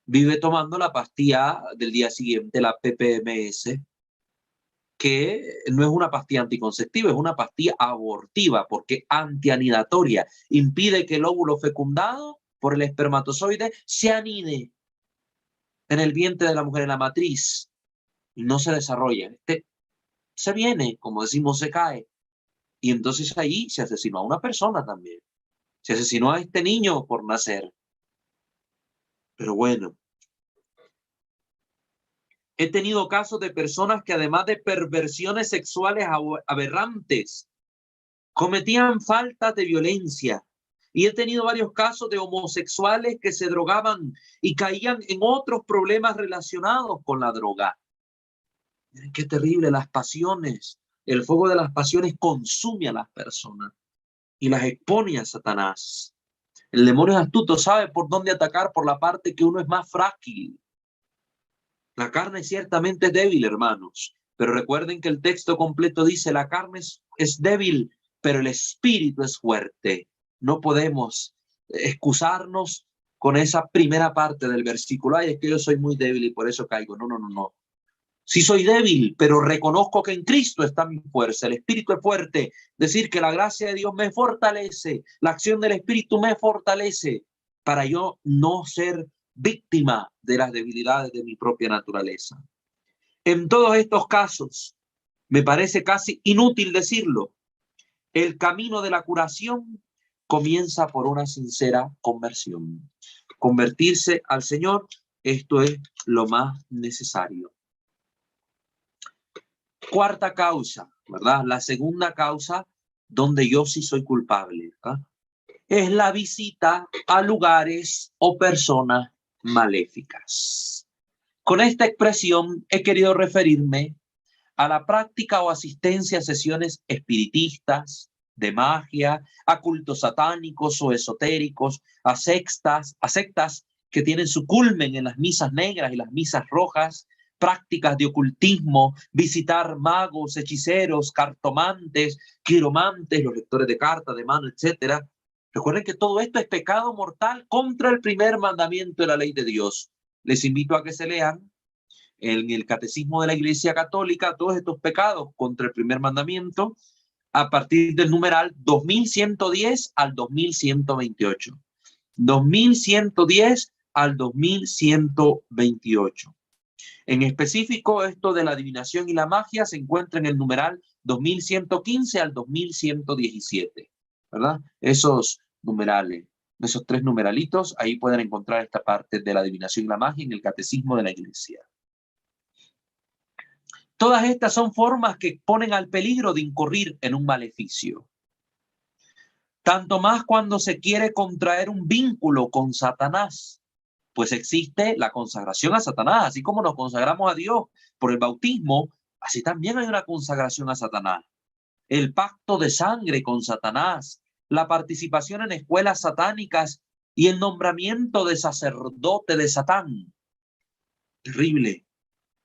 vive tomando la pastilla del día siguiente, la PPMS, que no es una pastilla anticonceptiva, es una pastilla abortiva, porque antianidatoria, impide que el óvulo fecundado por el espermatozoide se anide en el vientre de la mujer, en la matriz, y no se desarrolla. Se viene, como decimos, se cae. Y entonces ahí se asesinó a una persona también. Se asesinó a este niño por nacer. Pero bueno, he tenido casos de personas que además de perversiones sexuales aberrantes, cometían faltas de violencia. Y he tenido varios casos de homosexuales que se drogaban y caían en otros problemas relacionados con la droga. Miren qué terrible, las pasiones. El fuego de las pasiones consume a las personas y las expone a Satanás. El demonio es astuto, sabe por dónde atacar, por la parte que uno es más frágil. La carne ciertamente es débil, hermanos, pero recuerden que el texto completo dice, la carne es débil, pero el espíritu es fuerte. No podemos excusarnos con esa primera parte del versículo. Ay, es que yo soy muy débil y por eso caigo. No, no, no, no. Sí soy débil, pero reconozco que en Cristo está mi fuerza. El Espíritu es fuerte. Decir que la gracia de Dios me fortalece, la acción del Espíritu me fortalece para yo no ser víctima de las debilidades de mi propia naturaleza. En todos estos casos, me parece casi inútil decirlo, el camino de la curación comienza por una sincera conversión. Convertirse al Señor, esto es lo más necesario. Cuarta causa, ¿verdad? La segunda causa donde yo sí soy culpable, ¿verdad? Es la visita a lugares o personas maléficas. Con esta expresión he querido referirme a la práctica o asistencia a sesiones espiritistas, de magia, a cultos satánicos o esotéricos, a sectas que tienen su culmen en las misas negras y las misas rojas, prácticas de ocultismo, visitar magos, hechiceros, cartomantes, quiromantes, los lectores de cartas, de mano, etcétera. Recuerden que todo esto es pecado mortal contra el primer mandamiento de la ley de Dios. Les invito a que se lean en el Catecismo de la Iglesia Católica todos estos pecados contra el primer mandamiento a partir del numeral 2110 al 2128. 2110 al 2128. En específico, esto de la adivinación y la magia se encuentra en el numeral 2115 al 2117, ¿verdad? Esos numerales. esos 3 numeralitos, ahí pueden encontrar esta parte de la adivinación y la magia en el catecismo de la Iglesia. Todas estas son formas que ponen al peligro de incurrir en un maleficio. Tanto más cuando se quiere contraer un vínculo con Satanás, pues existe la consagración a Satanás. Así como nos consagramos a Dios por el bautismo, así también hay una consagración a Satanás. El pacto de sangre con Satanás, la participación en escuelas satánicas y el nombramiento de sacerdote de Satán. Terrible.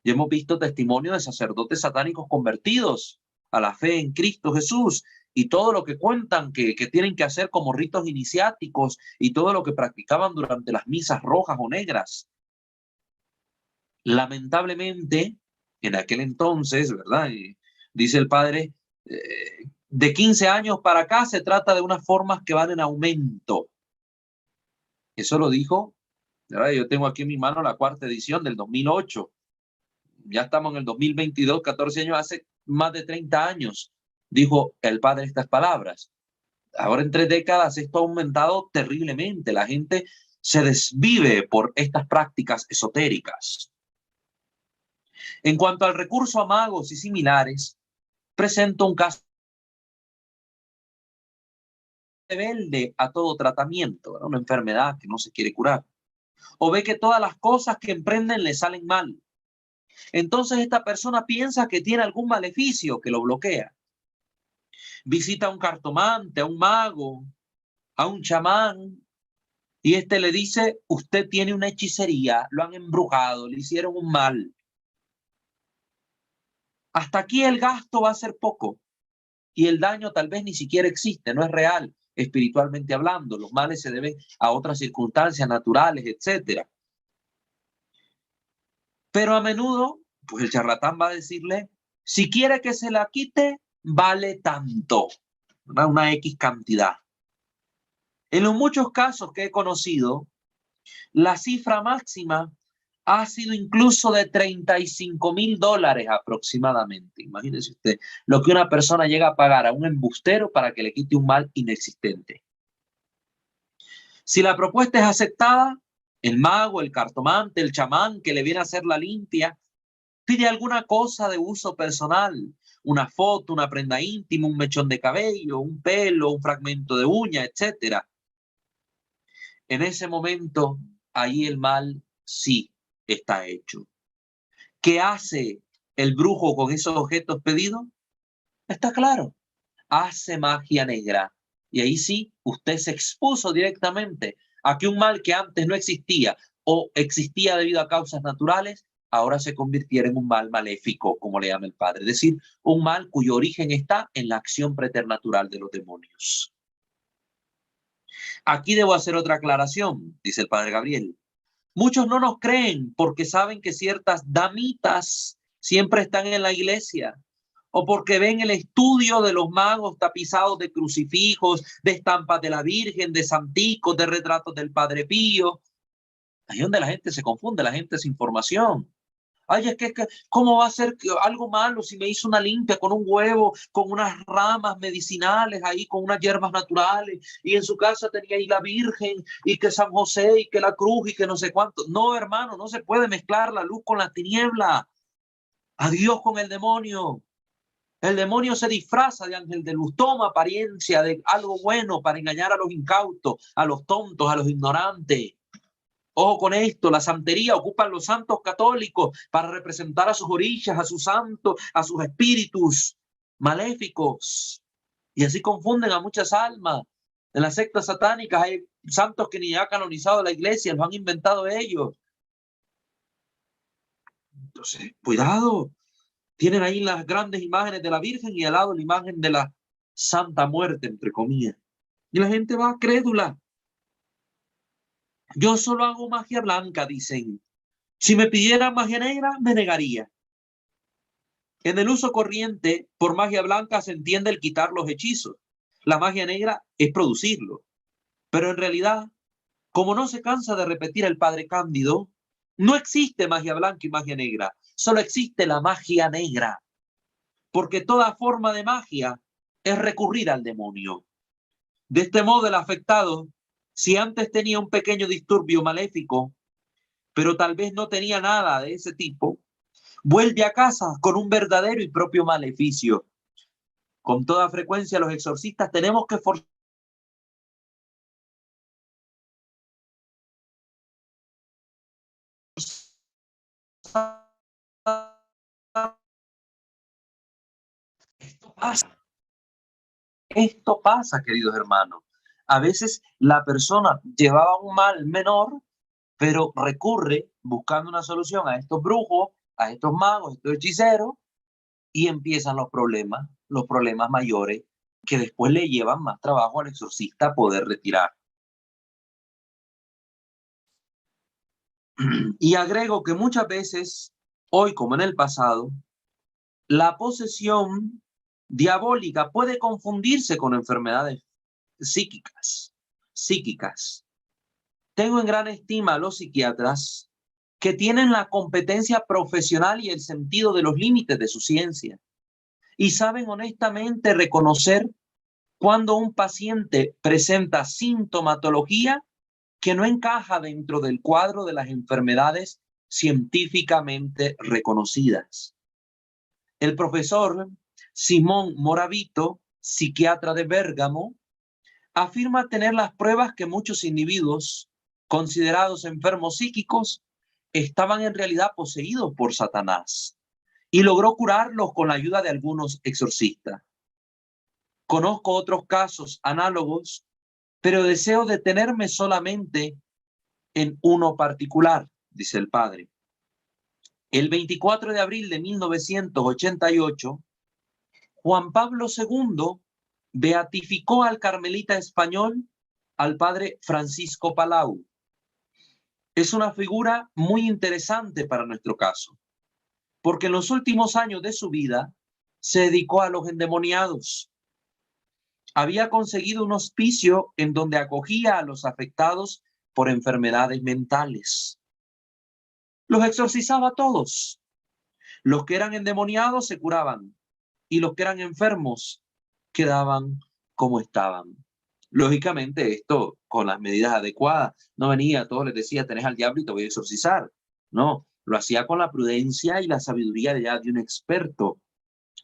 Y hemos visto testimonio de sacerdotes satánicos convertidos a la fe en Cristo Jesús y todo lo que cuentan que tienen que hacer como ritos iniciáticos y todo lo que practicaban durante las misas rojas o negras. Lamentablemente, en aquel entonces, ¿verdad? Dice el padre, de 15 años para acá se trata de unas formas que van en aumento. Eso lo dijo, ¿verdad? Yo tengo aquí en mi mano la 4ª edición del 2008. Ya estamos en el 2022, 14 años, hace más de 30 años, dijo el padre estas palabras. Ahora en 3 décadas esto ha aumentado terriblemente. La gente se desvive por estas prácticas esotéricas. En cuanto al recurso a magos y similares, presento un caso rebelde a todo tratamiento, ¿verdad? Una enfermedad que no se quiere curar. O ve que todas las cosas que emprenden le salen mal. Entonces esta persona piensa que tiene algún maleficio que lo bloquea. Visita a un cartomante, a un mago, a un chamán, y este le dice, usted tiene una hechicería, lo han embrujado, le hicieron un mal. Hasta aquí el gasto va a ser poco y el daño tal vez ni siquiera existe, no es real, espiritualmente hablando. Los males se deben a otras circunstancias naturales, etc. Pero a menudo, pues el charlatán va a decirle, si quiere que se la quite, vale tanto, una X cantidad. En los muchos casos que he conocido, la cifra máxima ha sido incluso de $35,000 aproximadamente. Imagínense usted lo que una persona llega a pagar a un embustero para que le quite un mal inexistente. Si la propuesta es aceptada, el mago, el cartomante, el chamán que le viene a hacer la limpia, pide alguna cosa de uso personal, una foto, una prenda íntima, un mechón de cabello, un pelo, un fragmento de uña, etc. En ese momento, ahí el mal sí está hecho. ¿Qué hace el brujo con esos objetos pedidos? Está claro, hace magia negra. Y ahí sí, usted se expuso directamente a que un mal que antes no existía o existía debido a causas naturales, ahora se convirtiera en un mal maléfico, como le llama el padre. Es decir, un mal cuyo origen está en la acción preternatural de los demonios. Aquí debo hacer otra aclaración, dice el padre Gabriel. Muchos no nos creen porque saben que ciertas damitas siempre están en la iglesia o porque ven el estudio de los magos tapizados de crucifijos, de estampas de la Virgen, de santicos, de retratos del Padre Pío. Ahí es donde la gente se confunde, la gente sin información. Ay, es que ¿cómo va a ser algo malo si me hizo una limpia con un huevo, con unas ramas medicinales ahí, con unas hierbas naturales, y en su casa tenía ahí la Virgen, y que San José, y que la cruz, y que no sé cuánto? No, hermano, no se puede mezclar la luz con la tiniebla, a Dios con el demonio. El demonio se disfraza de ángel de luz, toma apariencia de algo bueno para engañar a los incautos, a los tontos, a los ignorantes. Ojo con esto, la santería ocupan los santos católicos para representar a sus orillas, a sus santos, a sus espíritus maléficos. Y así confunden a muchas almas. En las sectas satánicas hay santos que ni ha canonizado la iglesia, los han inventado ellos. Entonces, cuidado. Tienen ahí las grandes imágenes de la Virgen y al lado la imagen de la Santa Muerte, entre comillas. Y la gente va crédula. Yo solo hago magia blanca, dicen. Si me pidieran magia negra, me negaría. En el uso corriente, por magia blanca se entiende el quitar los hechizos. La magia negra es producirlo. Pero en realidad, como no se cansa de repetir el padre Cándido, no existe magia blanca y magia negra. Solo existe la magia negra. Porque toda forma de magia es recurrir al demonio. De este modo, el afectado Si antes tenía un pequeño disturbio maléfico, pero tal vez no tenía nada de ese tipo, vuelve a casa con un verdadero y propio maleficio. Con toda frecuencia los exorcistas tenemos que forzar. Esto pasa. Esto pasa, queridos hermanos. A veces la persona llevaba un mal menor, pero recurre buscando una solución a estos brujos, a estos magos, a estos hechiceros, y empiezan los problemas mayores, que después le llevan más trabajo al exorcista a poder retirar. Y agrego que muchas veces, hoy como en el pasado, la posesión diabólica puede confundirse con enfermedades psíquicas. Tengo en gran estima a los psiquiatras que tienen la competencia profesional y el sentido de los límites de su ciencia y saben honestamente reconocer cuando un paciente presenta sintomatología que no encaja dentro del cuadro de las enfermedades científicamente reconocidas. El profesor Simón Moravito, psiquiatra de Bérgamo, afirma tener las pruebas que muchos individuos considerados enfermos psíquicos estaban en realidad poseídos por Satanás y logró curarlos con la ayuda de algunos exorcistas. Conozco otros casos análogos, pero deseo detenerme solamente en uno particular, dice el padre. El 24 de abril de 1988, Juan Pablo II beatificó al carmelita español, al padre Francisco Palau. Es una figura muy interesante para nuestro caso, porque en los últimos años de su vida se dedicó a los endemoniados. Había conseguido un hospicio en donde acogía a los afectados por enfermedades mentales. Los exorcizaba a todos. Los que eran endemoniados se curaban y los que eran enfermos quedaban como estaban. Lógicamente esto con las medidas adecuadas. No venía, a todos les decía, tenés al diablo y te voy a exorcizar. No, lo hacía con la prudencia y la sabiduría de un experto,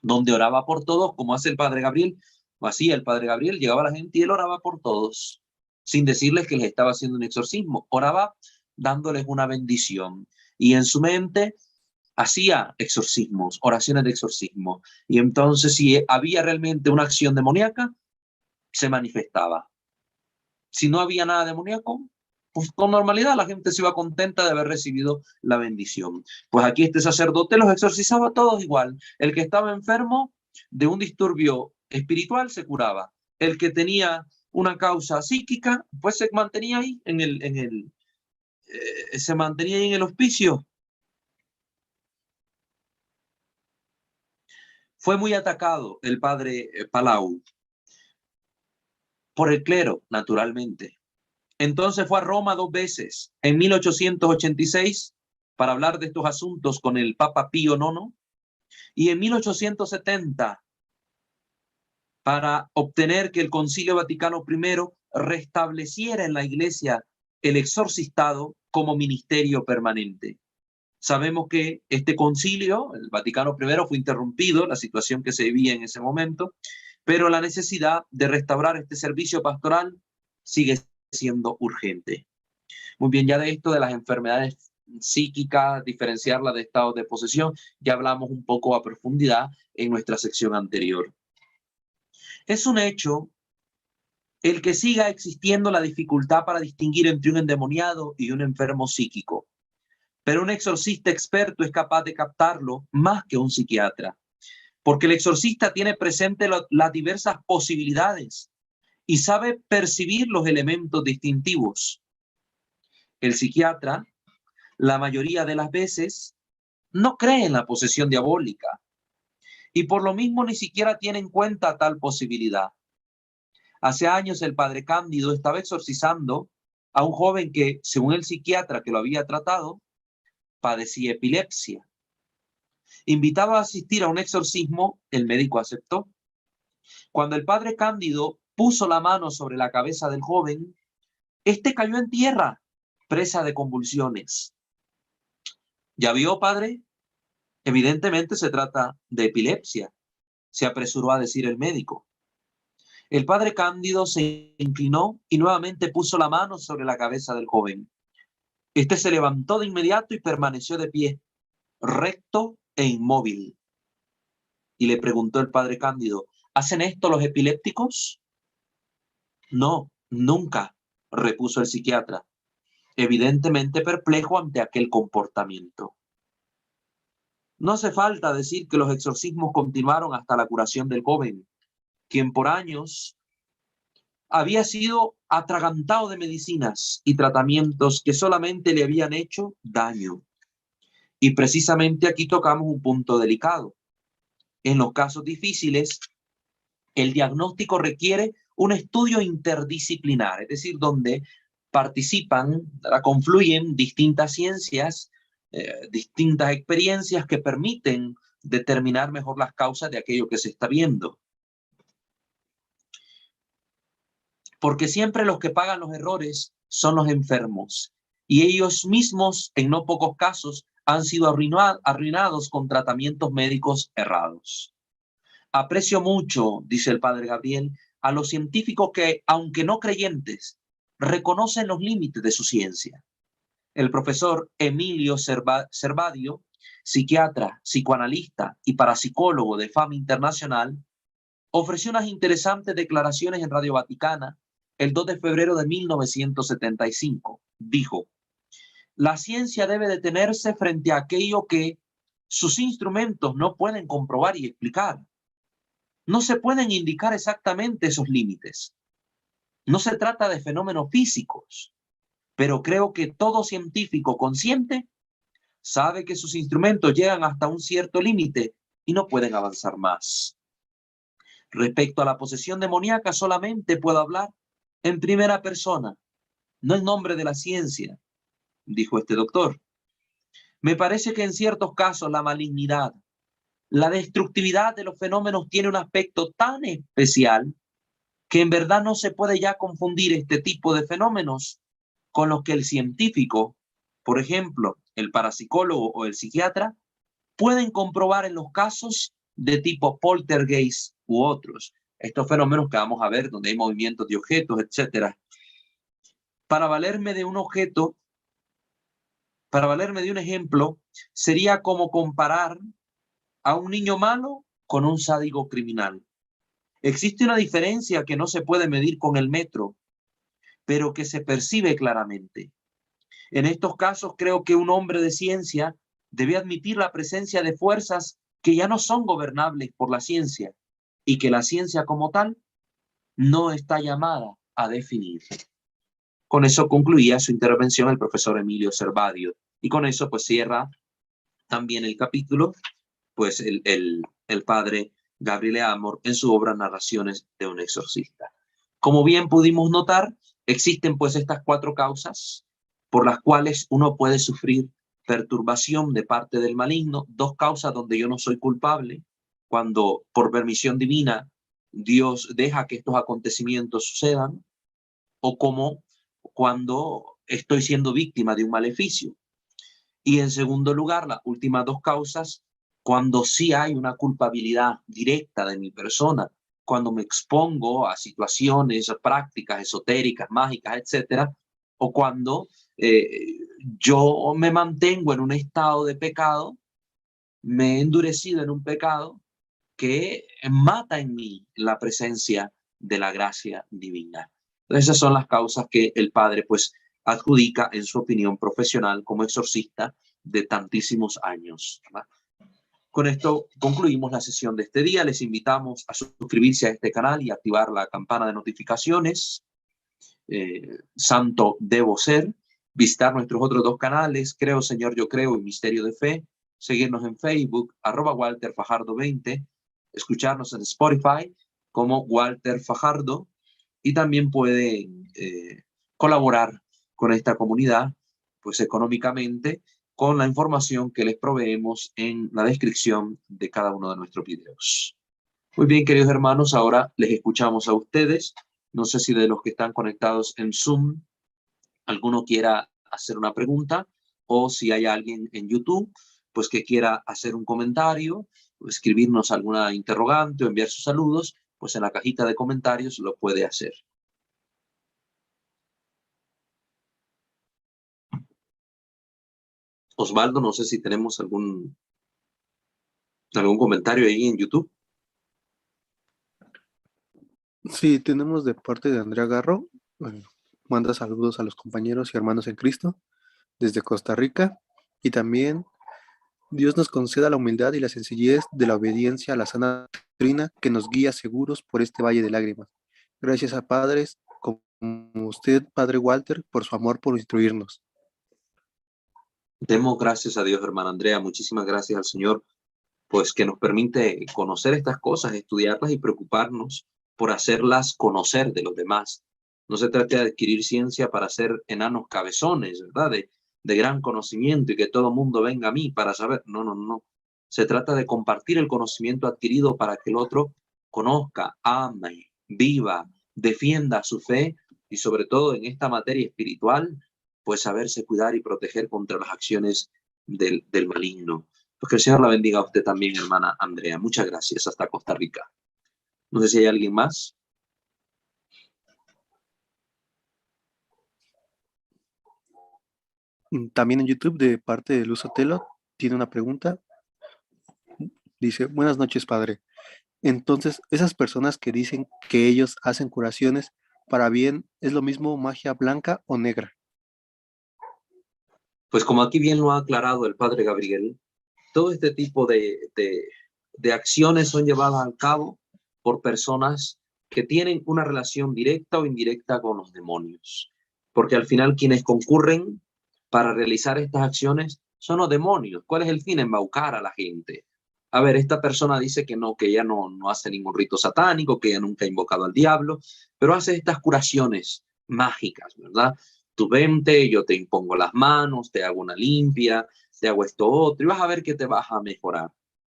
donde oraba por todos, como hace el padre Gabriel. O hacía el padre Gabriel, llegaba a la gente y él oraba por todos, sin decirles que les estaba haciendo un exorcismo. Oraba dándoles una bendición. Y en su mente hacía exorcismos, oraciones de exorcismo. Y entonces, si había realmente una acción demoníaca, se manifestaba. Si no había nada demoníaco, pues con normalidad la gente se iba contenta de haber recibido la bendición. Pues aquí este sacerdote los exorcizaba a todos igual. El que estaba enfermo de un disturbio espiritual se curaba. El que tenía una causa psíquica, pues se mantenía ahí se mantenía ahí en el hospicio. Fue muy atacado el padre Palau por el clero, naturalmente. Entonces fue a Roma 2 veces, en 1886, para hablar de estos asuntos con el Papa Pío IX, y en 1870, para obtener que el Concilio Vaticano I restableciera en la Iglesia el exorcistado como ministerio permanente. Sabemos que este concilio, el Vaticano I, fue interrumpido, la situación que se vivía en ese momento, pero la necesidad de restaurar este servicio pastoral sigue siendo urgente. Muy bien, ya de esto de las enfermedades psíquicas, diferenciarla de estados de posesión, ya hablamos un poco a profundidad en nuestra sección anterior. Es un hecho el que siga existiendo la dificultad para distinguir entre un endemoniado y un enfermo psíquico. Pero un exorcista experto es capaz de captarlo más que un psiquiatra, porque el exorcista tiene presente las diversas posibilidades y sabe percibir los elementos distintivos. El psiquiatra, la mayoría de las veces, no cree en la posesión diabólica y por lo mismo ni siquiera tiene en cuenta tal posibilidad. Hace años el padre Cándido estaba exorcizando a un joven que, según el psiquiatra que lo había tratado, padecía epilepsia. Invitado a asistir a un exorcismo, el médico aceptó. Cuando el padre Cándido puso la mano sobre la cabeza del joven, Este cayó en tierra, presa de convulsiones. ¿Ya vio, padre? Evidentemente se trata de epilepsia, se apresuró a decir el médico. El padre Cándido se inclinó y nuevamente puso la mano sobre la cabeza del joven. Este se levantó de inmediato y permaneció de pie, recto e inmóvil. Y le preguntó el padre Cándido, ¿hacen esto los epilépticos? No, nunca, repuso el psiquiatra, evidentemente perplejo ante aquel comportamiento. No hace falta decir que los exorcismos continuaron hasta la curación del joven, quien por años había sido atragantado de medicinas y tratamientos que solamente le habían hecho daño. Y precisamente aquí tocamos un punto delicado. En los casos difíciles, el diagnóstico requiere un estudio interdisciplinar, es decir, donde participan, confluyen distintas ciencias, distintas experiencias que permiten determinar mejor las causas de aquello que se está viendo. Porque siempre los que pagan los errores son los enfermos, y ellos mismos, en no pocos casos, han sido arruinados con tratamientos médicos errados. Aprecio mucho, dice el padre Gabriel, a los científicos que, aunque no creyentes, reconocen los límites de su ciencia. El profesor Emilio Servadio, psiquiatra, psicoanalista y parapsicólogo de fama internacional, ofreció unas interesantes declaraciones en Radio Vaticana el 2 de febrero de 1975. Dijo, la ciencia debe detenerse frente a aquello que sus instrumentos no pueden comprobar y explicar. No se pueden indicar exactamente esos límites. No se trata de fenómenos físicos, pero creo que todo científico consciente sabe que sus instrumentos llegan hasta un cierto límite y no pueden avanzar más. Respecto a la posesión demoníaca, solamente puedo hablar en primera persona, no en nombre de la ciencia, dijo este doctor. Me parece que en ciertos casos la malignidad, la destructividad de los fenómenos tiene un aspecto tan especial que en verdad no se puede ya confundir este tipo de fenómenos con los que el científico, por ejemplo, el parapsicólogo o el psiquiatra, pueden comprobar en los casos de tipo poltergeist u otros. Estos fenómenos que vamos a ver, donde hay movimientos de objetos, etc. Para valerme de un objeto, para valerme de un ejemplo, sería como comparar a un niño malo con un sádico criminal. Existe una diferencia que no se puede medir con el metro, pero que se percibe claramente. En estos casos creo que un hombre de ciencia debe admitir la presencia de fuerzas que ya no son gobernables por la ciencia y que la ciencia como tal no está llamada a definir. Con eso concluía su intervención el profesor Emilio Servadio y con eso pues cierra también el capítulo pues el padre Gabriel Amor en su obra Narraciones de un exorcista. Como bien pudimos notar, existen pues estas 4 causas por las cuales uno puede sufrir perturbación de parte del maligno, 2 causas donde yo no soy culpable, cuando por permisión divina Dios deja que estos acontecimientos sucedan, o como cuando estoy siendo víctima de un maleficio. Y en segundo lugar, las últimas 2 causas, cuando sí hay una culpabilidad directa de mi persona, cuando me expongo a situaciones, prácticas esotéricas, mágicas, etcétera, o cuando yo me mantengo en un estado de pecado, me he endurecido en un pecado que mata en mí la presencia de la gracia divina. Entonces, esas son las causas que el padre pues adjudica en su opinión profesional como exorcista de tantísimos años, ¿verdad? Con esto concluimos la sesión de este día. Les invitamos a suscribirse a este canal y activar la campana de notificaciones. Santo Debo Ser. Visitar nuestros otros 2 canales, Creo Señor Yo Creo y Misterio de Fe. Seguirnos en Facebook, @WalterFajardo20. Escucharnos en Spotify como Walter Fajardo. Y también pueden colaborar con esta comunidad, pues económicamente, con la información que les proveemos en la descripción de cada uno de nuestros videos. Muy bien, queridos hermanos, ahora les escuchamos a ustedes. No sé si de los que están conectados en Zoom alguno quiera hacer una pregunta, o si hay alguien en YouTube, pues que quiera hacer un comentario, o escribirnos alguna interrogante o enviar sus saludos, pues en la cajita de comentarios lo puede hacer. Osvaldo, no sé si tenemos algún comentario ahí en YouTube. Sí, tenemos de parte de Andrea Garro. Manda saludos a los compañeros y hermanos en Cristo desde Costa Rica. Y también Dios nos conceda la humildad y la sencillez de la obediencia a la sana doctrina que nos guía seguros por este valle de lágrimas. Gracias a padres como usted, Padre Walter, por su amor por instruirnos. Demos gracias a Dios, hermana Andrea. Muchísimas gracias al Señor, pues que nos permite conocer estas cosas, estudiarlas y preocuparnos por hacerlas conocer de los demás. No se trata de adquirir ciencia para ser enanos cabezones, ¿verdad? De gran conocimiento y que todo mundo venga a mí para saber. No, no, no. Se trata de compartir el conocimiento adquirido para que el otro conozca, ame, viva, defienda su fe y sobre todo en esta materia espiritual, pues saberse cuidar y proteger contra las acciones del maligno. Pues que el Señor la bendiga a usted también, hermana Andrea. Muchas gracias. Hasta Costa Rica. No sé si hay alguien más. También en YouTube, de parte de Luz Otelo, tiene una pregunta. Dice, buenas noches, padre. Entonces, esas personas que dicen que ellos hacen curaciones para bien, ¿es lo mismo magia blanca o negra? Pues como aquí bien lo ha aclarado el padre Gabriel, todo este tipo de acciones son llevadas a cabo por personas que tienen una relación directa o indirecta con los demonios. Porque al final quienes concurren para realizar estas acciones son los demonios. ¿Cuál es el fin? Embaucar a la gente. A ver, esta persona dice que ella no hace ningún rito satánico, que ella nunca ha invocado al diablo, pero hace estas curaciones mágicas, ¿verdad? Tú vente, yo te impongo las manos, te hago una limpia, te hago esto otro, y vas a ver que te vas a mejorar.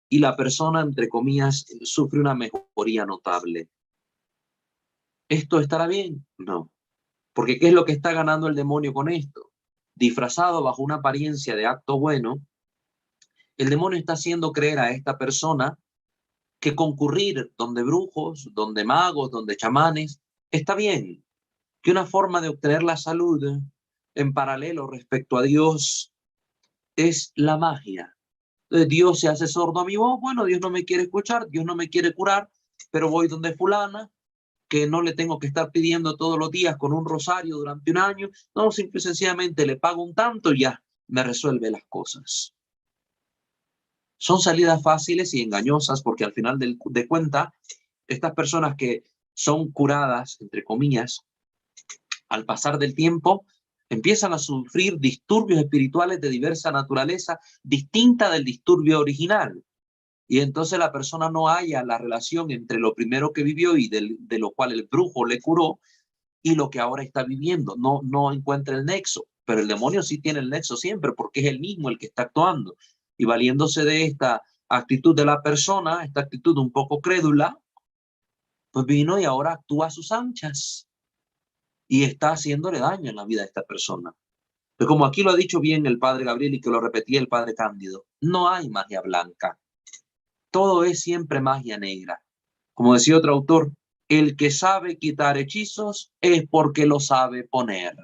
Y la persona, entre comillas, sufre una mejoría notable. ¿Esto estará bien? No. Porque ¿qué es lo que está ganando el demonio con esto? Disfrazado bajo una apariencia de acto bueno, el demonio está haciendo creer a esta persona que concurrir donde brujos, donde magos, donde chamanes, está bien. Que una forma de obtener la salud en paralelo respecto a Dios es la magia. Entonces Dios se hace sordo a mi voz. Bueno, Dios no me quiere escuchar, Dios no me quiere curar, pero voy donde fulana, que no le tengo que estar pidiendo todos los días con un rosario durante un año. No, simple y sencillamente le pago un tanto y ya me resuelve las cosas. Son salidas fáciles y engañosas porque al final de cuenta, estas personas que son curadas, entre comillas, al pasar del tiempo, empiezan a sufrir disturbios espirituales de diversa naturaleza, distinta del disturbio original. Y entonces la persona no halla la relación entre lo primero que vivió y de lo cual el brujo le curó y lo que ahora está viviendo. No encuentra el nexo, pero el demonio sí tiene el nexo siempre porque es el mismo el que está actuando. Y valiéndose de esta actitud de la persona, esta actitud un poco crédula, pues vino y ahora actúa a sus anchas y está haciéndole daño en la vida de esta persona. Pero como aquí lo ha dicho bien el padre Gabriel y que lo repetía el padre Cándido, no hay magia blanca. Todo es siempre magia negra. Como decía otro autor, el que sabe quitar hechizos es porque lo sabe poner.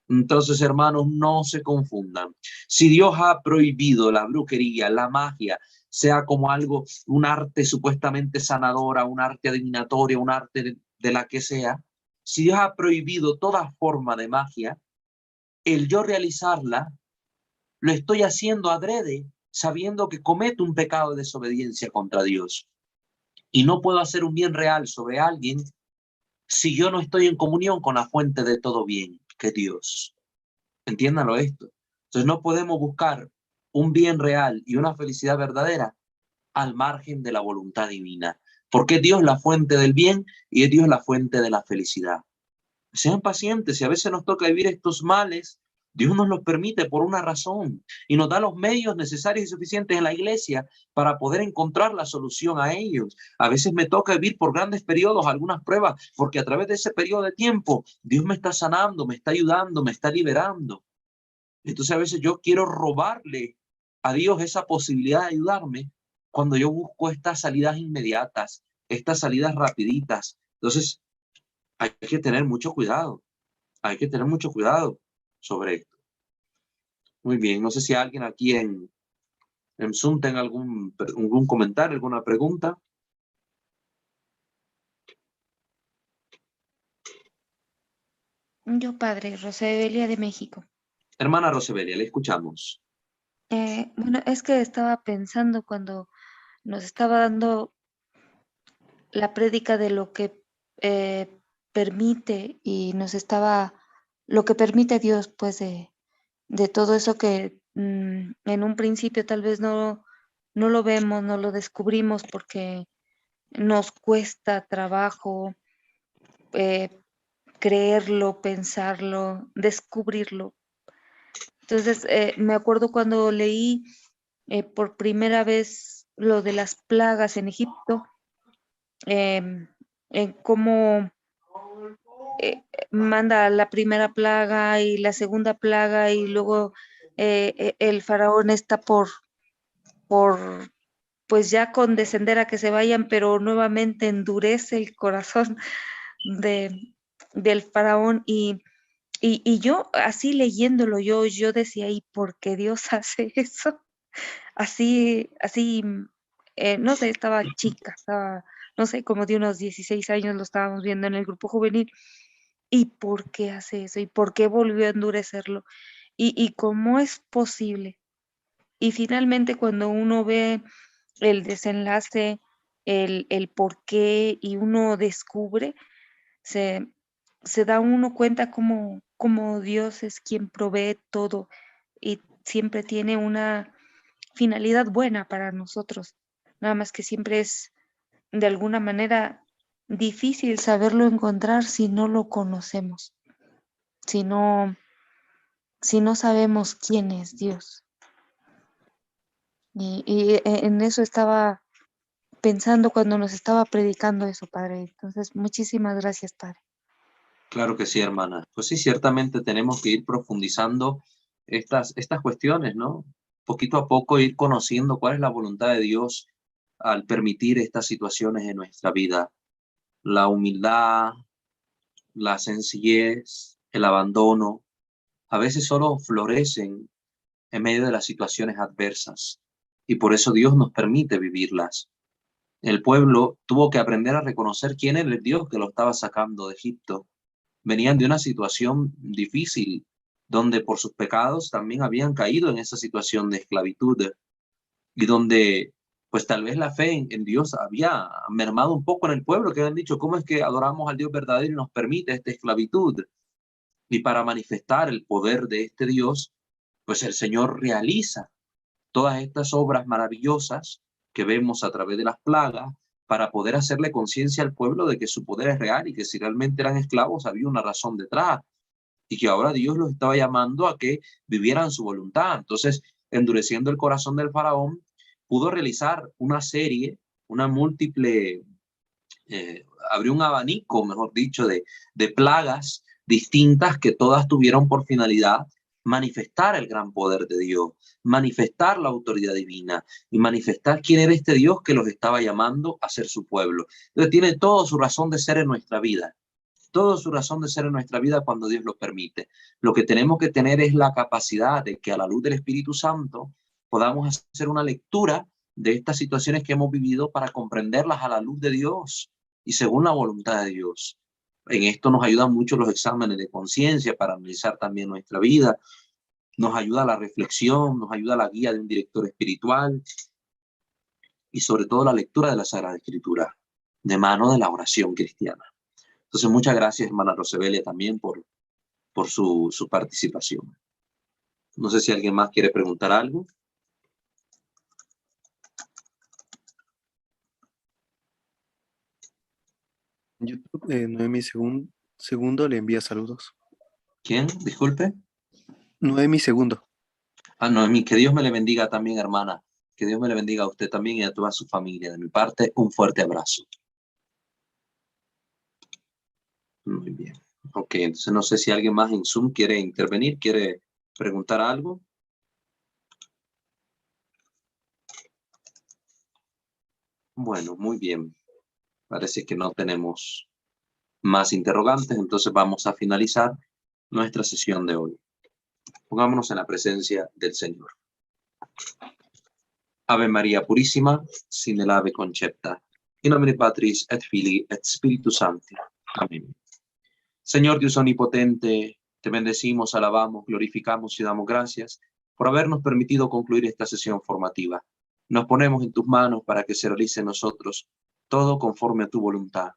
Entonces, hermanos, no se confundan. Si Dios ha prohibido la brujería, la magia, sea como algo, un arte supuestamente sanadora, un arte adivinatoria, un arte de la que sea, si Dios ha prohibido toda forma de magia, el yo realizarla, lo estoy haciendo adrede, sabiendo que cometo un pecado de desobediencia contra Dios. Y no puedo hacer un bien real sobre alguien si yo no estoy en comunión con la fuente de todo bien, que es Dios. Entiéndanlo esto. Entonces no podemos buscar un bien real y una felicidad verdadera al margen de la voluntad divina. Porque es Dios la fuente del bien y es Dios la fuente de la felicidad. Sean pacientes, y a veces nos toca vivir estos males Dios nos los permite por una razón y nos da los medios necesarios y suficientes en la iglesia para poder encontrar la solución a ellos. A veces me toca vivir por grandes periodos, algunas pruebas, porque a través de ese periodo de tiempo Dios me está sanando, me está ayudando, me está liberando. Entonces a veces yo quiero robarle a Dios esa posibilidad de ayudarme cuando yo busco estas salidas inmediatas, estas salidas rapiditas. Entonces hay que tener mucho cuidado, hay que tener mucho cuidado sobre esto. Muy bien, no sé si alguien aquí en Zoom tenga algún comentario, alguna pregunta. Yo, padre, Rosabelia de México. Hermana Rosebelia, le escuchamos. Bueno, es que estaba pensando cuando nos estaba dando la prédica de lo que permite y nos estaba, lo que permite Dios, pues de todo eso que en un principio tal vez no lo vemos, no lo descubrimos porque nos cuesta trabajo eh, creerlo, pensarlo, descubrirlo. Entonces, me acuerdo cuando leí por primera vez lo de las plagas en Egipto, en cómo manda la primera plaga y la segunda plaga y luego el faraón está por pues ya condescender a que se vayan, pero nuevamente endurece el corazón de, del faraón y yo así leyéndolo, yo decía, ¿y por qué Dios hace eso? Así, no sé, estaba chica, estaba, no sé, como de unos 16 años lo estábamos viendo en el grupo juvenil. ¿Y por qué hace eso? ¿Y por qué volvió a endurecerlo? ¿Y cómo es posible? Y finalmente cuando uno ve el desenlace, el por qué y uno descubre, se, se da uno cuenta como Dios es quien provee todo y siempre tiene una finalidad buena para nosotros. Nada más que siempre es de alguna manera difícil saberlo encontrar si no lo conocemos, si no, si no sabemos quién es Dios. En eso estaba pensando cuando nos estaba predicando eso, Padre. Entonces, muchísimas gracias, Padre. Claro que sí, hermana. Pues sí, ciertamente tenemos que ir profundizando estas cuestiones, ¿no? Poquito a poco ir conociendo cuál es la voluntad de Dios al permitir estas situaciones en nuestra vida. La humildad, la sencillez, el abandono, a veces solo florecen en medio de las situaciones adversas y por eso Dios nos permite vivirlas. El pueblo tuvo que aprender a reconocer quién era el Dios que lo estaba sacando de Egipto. Venían de una situación difícil, donde por sus pecados también habían caído en esa situación de esclavitud y donde pues tal vez la fe en Dios había mermado un poco en el pueblo, que habían dicho, ¿cómo es que adoramos al Dios verdadero y nos permite esta esclavitud? Y para manifestar el poder de este Dios, pues el Señor realiza todas estas obras maravillosas que vemos a través de las plagas para poder hacerle conciencia al pueblo de que su poder es real y que si realmente eran esclavos había una razón detrás y que ahora Dios los estaba llamando a que vivieran su voluntad. Entonces, endureciendo el corazón del faraón, pudo realizar una serie, una múltiple, abrió un abanico, mejor dicho, de plagas distintas que todas tuvieron por finalidad manifestar el gran poder de Dios, manifestar la autoridad divina y manifestar quién era este Dios que los estaba llamando a ser su pueblo. Entonces tiene toda su razón de ser en nuestra vida, toda su razón de ser en nuestra vida cuando Dios lo permite. Lo que tenemos que tener es la capacidad de que a la luz del Espíritu Santo podamos hacer una lectura de estas situaciones que hemos vivido para comprenderlas a la luz de Dios y según la voluntad de Dios. En esto nos ayudan mucho los exámenes de conciencia para analizar también nuestra vida, nos ayuda la reflexión, nos ayuda la guía de un director espiritual y sobre todo la lectura de la Sagrada Escritura, de mano de la oración cristiana. Entonces, muchas gracias, hermana Rosebelia, también por su participación. No sé si alguien más quiere preguntar algo. YouTube, Noemi segundo le envía saludos. ¿Quién? Disculpe. Noemi segundo. Noemí, que Dios me le bendiga también, hermana. Que Dios me le bendiga a usted también y a toda su familia. De mi parte, un fuerte abrazo. Muy bien. Ok, entonces no sé si alguien más en Zoom quiere intervenir, quiere preguntar algo. Bueno, muy bien. Parece que no tenemos más interrogantes, entonces vamos a finalizar nuestra sesión de hoy. Pongámonos en la presencia del Señor. Ave María Purísima, sin el ave concepta. In nomine Patris et Filii et Spiritus Sancti. Amén. Señor Dios omnipotente, te bendecimos, alabamos, glorificamos y damos gracias por habernos permitido concluir esta sesión formativa. Nos ponemos en tus manos para que se realice en nosotros todo conforme a tu voluntad.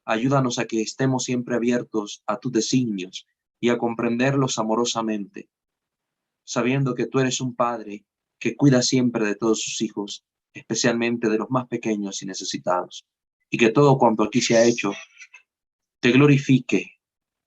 Ayúdanos a que estemos siempre abiertos a tus designios y a comprenderlos amorosamente, sabiendo que tú eres un Padre que cuida siempre de todos sus hijos, especialmente de los más pequeños y necesitados, y que todo cuanto aquí se ha hecho te glorifique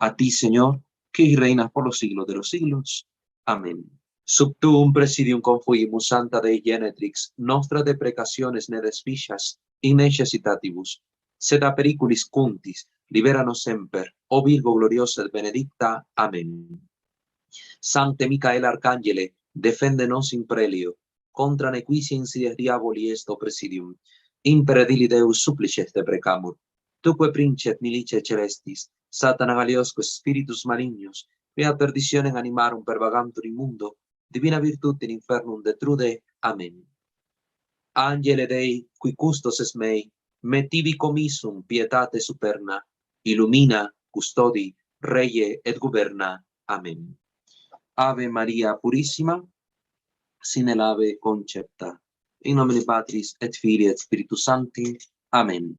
a ti, Señor, que reinas por los siglos de los siglos. Amén. Sub tuum presidium confuimus Santa Dei Genetrix, nostra deprecationes ne desficias, in necessitatibus, sed a periculis cuntis, liberanos semper, o Virgo gloriosa et benedicta. Amén. Sancte Micael Arcangele, defendenos in prelio, contra nequitia insidias diaboli est presidium, impere dili Deus supplices te precamur, tuque princet milice celestis, Satana galiosco spiritus malignos, mea perditionem animarum pervagantur in mundo, divina virtute in infernum detrude. Amen. Angele Dei, qui custos es mei, metivi commissum pietate superna, illumina, custodi, reie et governa. Amen. Ave María Purísima, sin el ave concepta. In nomine Patris et Filii et Spiritus Sancti. Amén.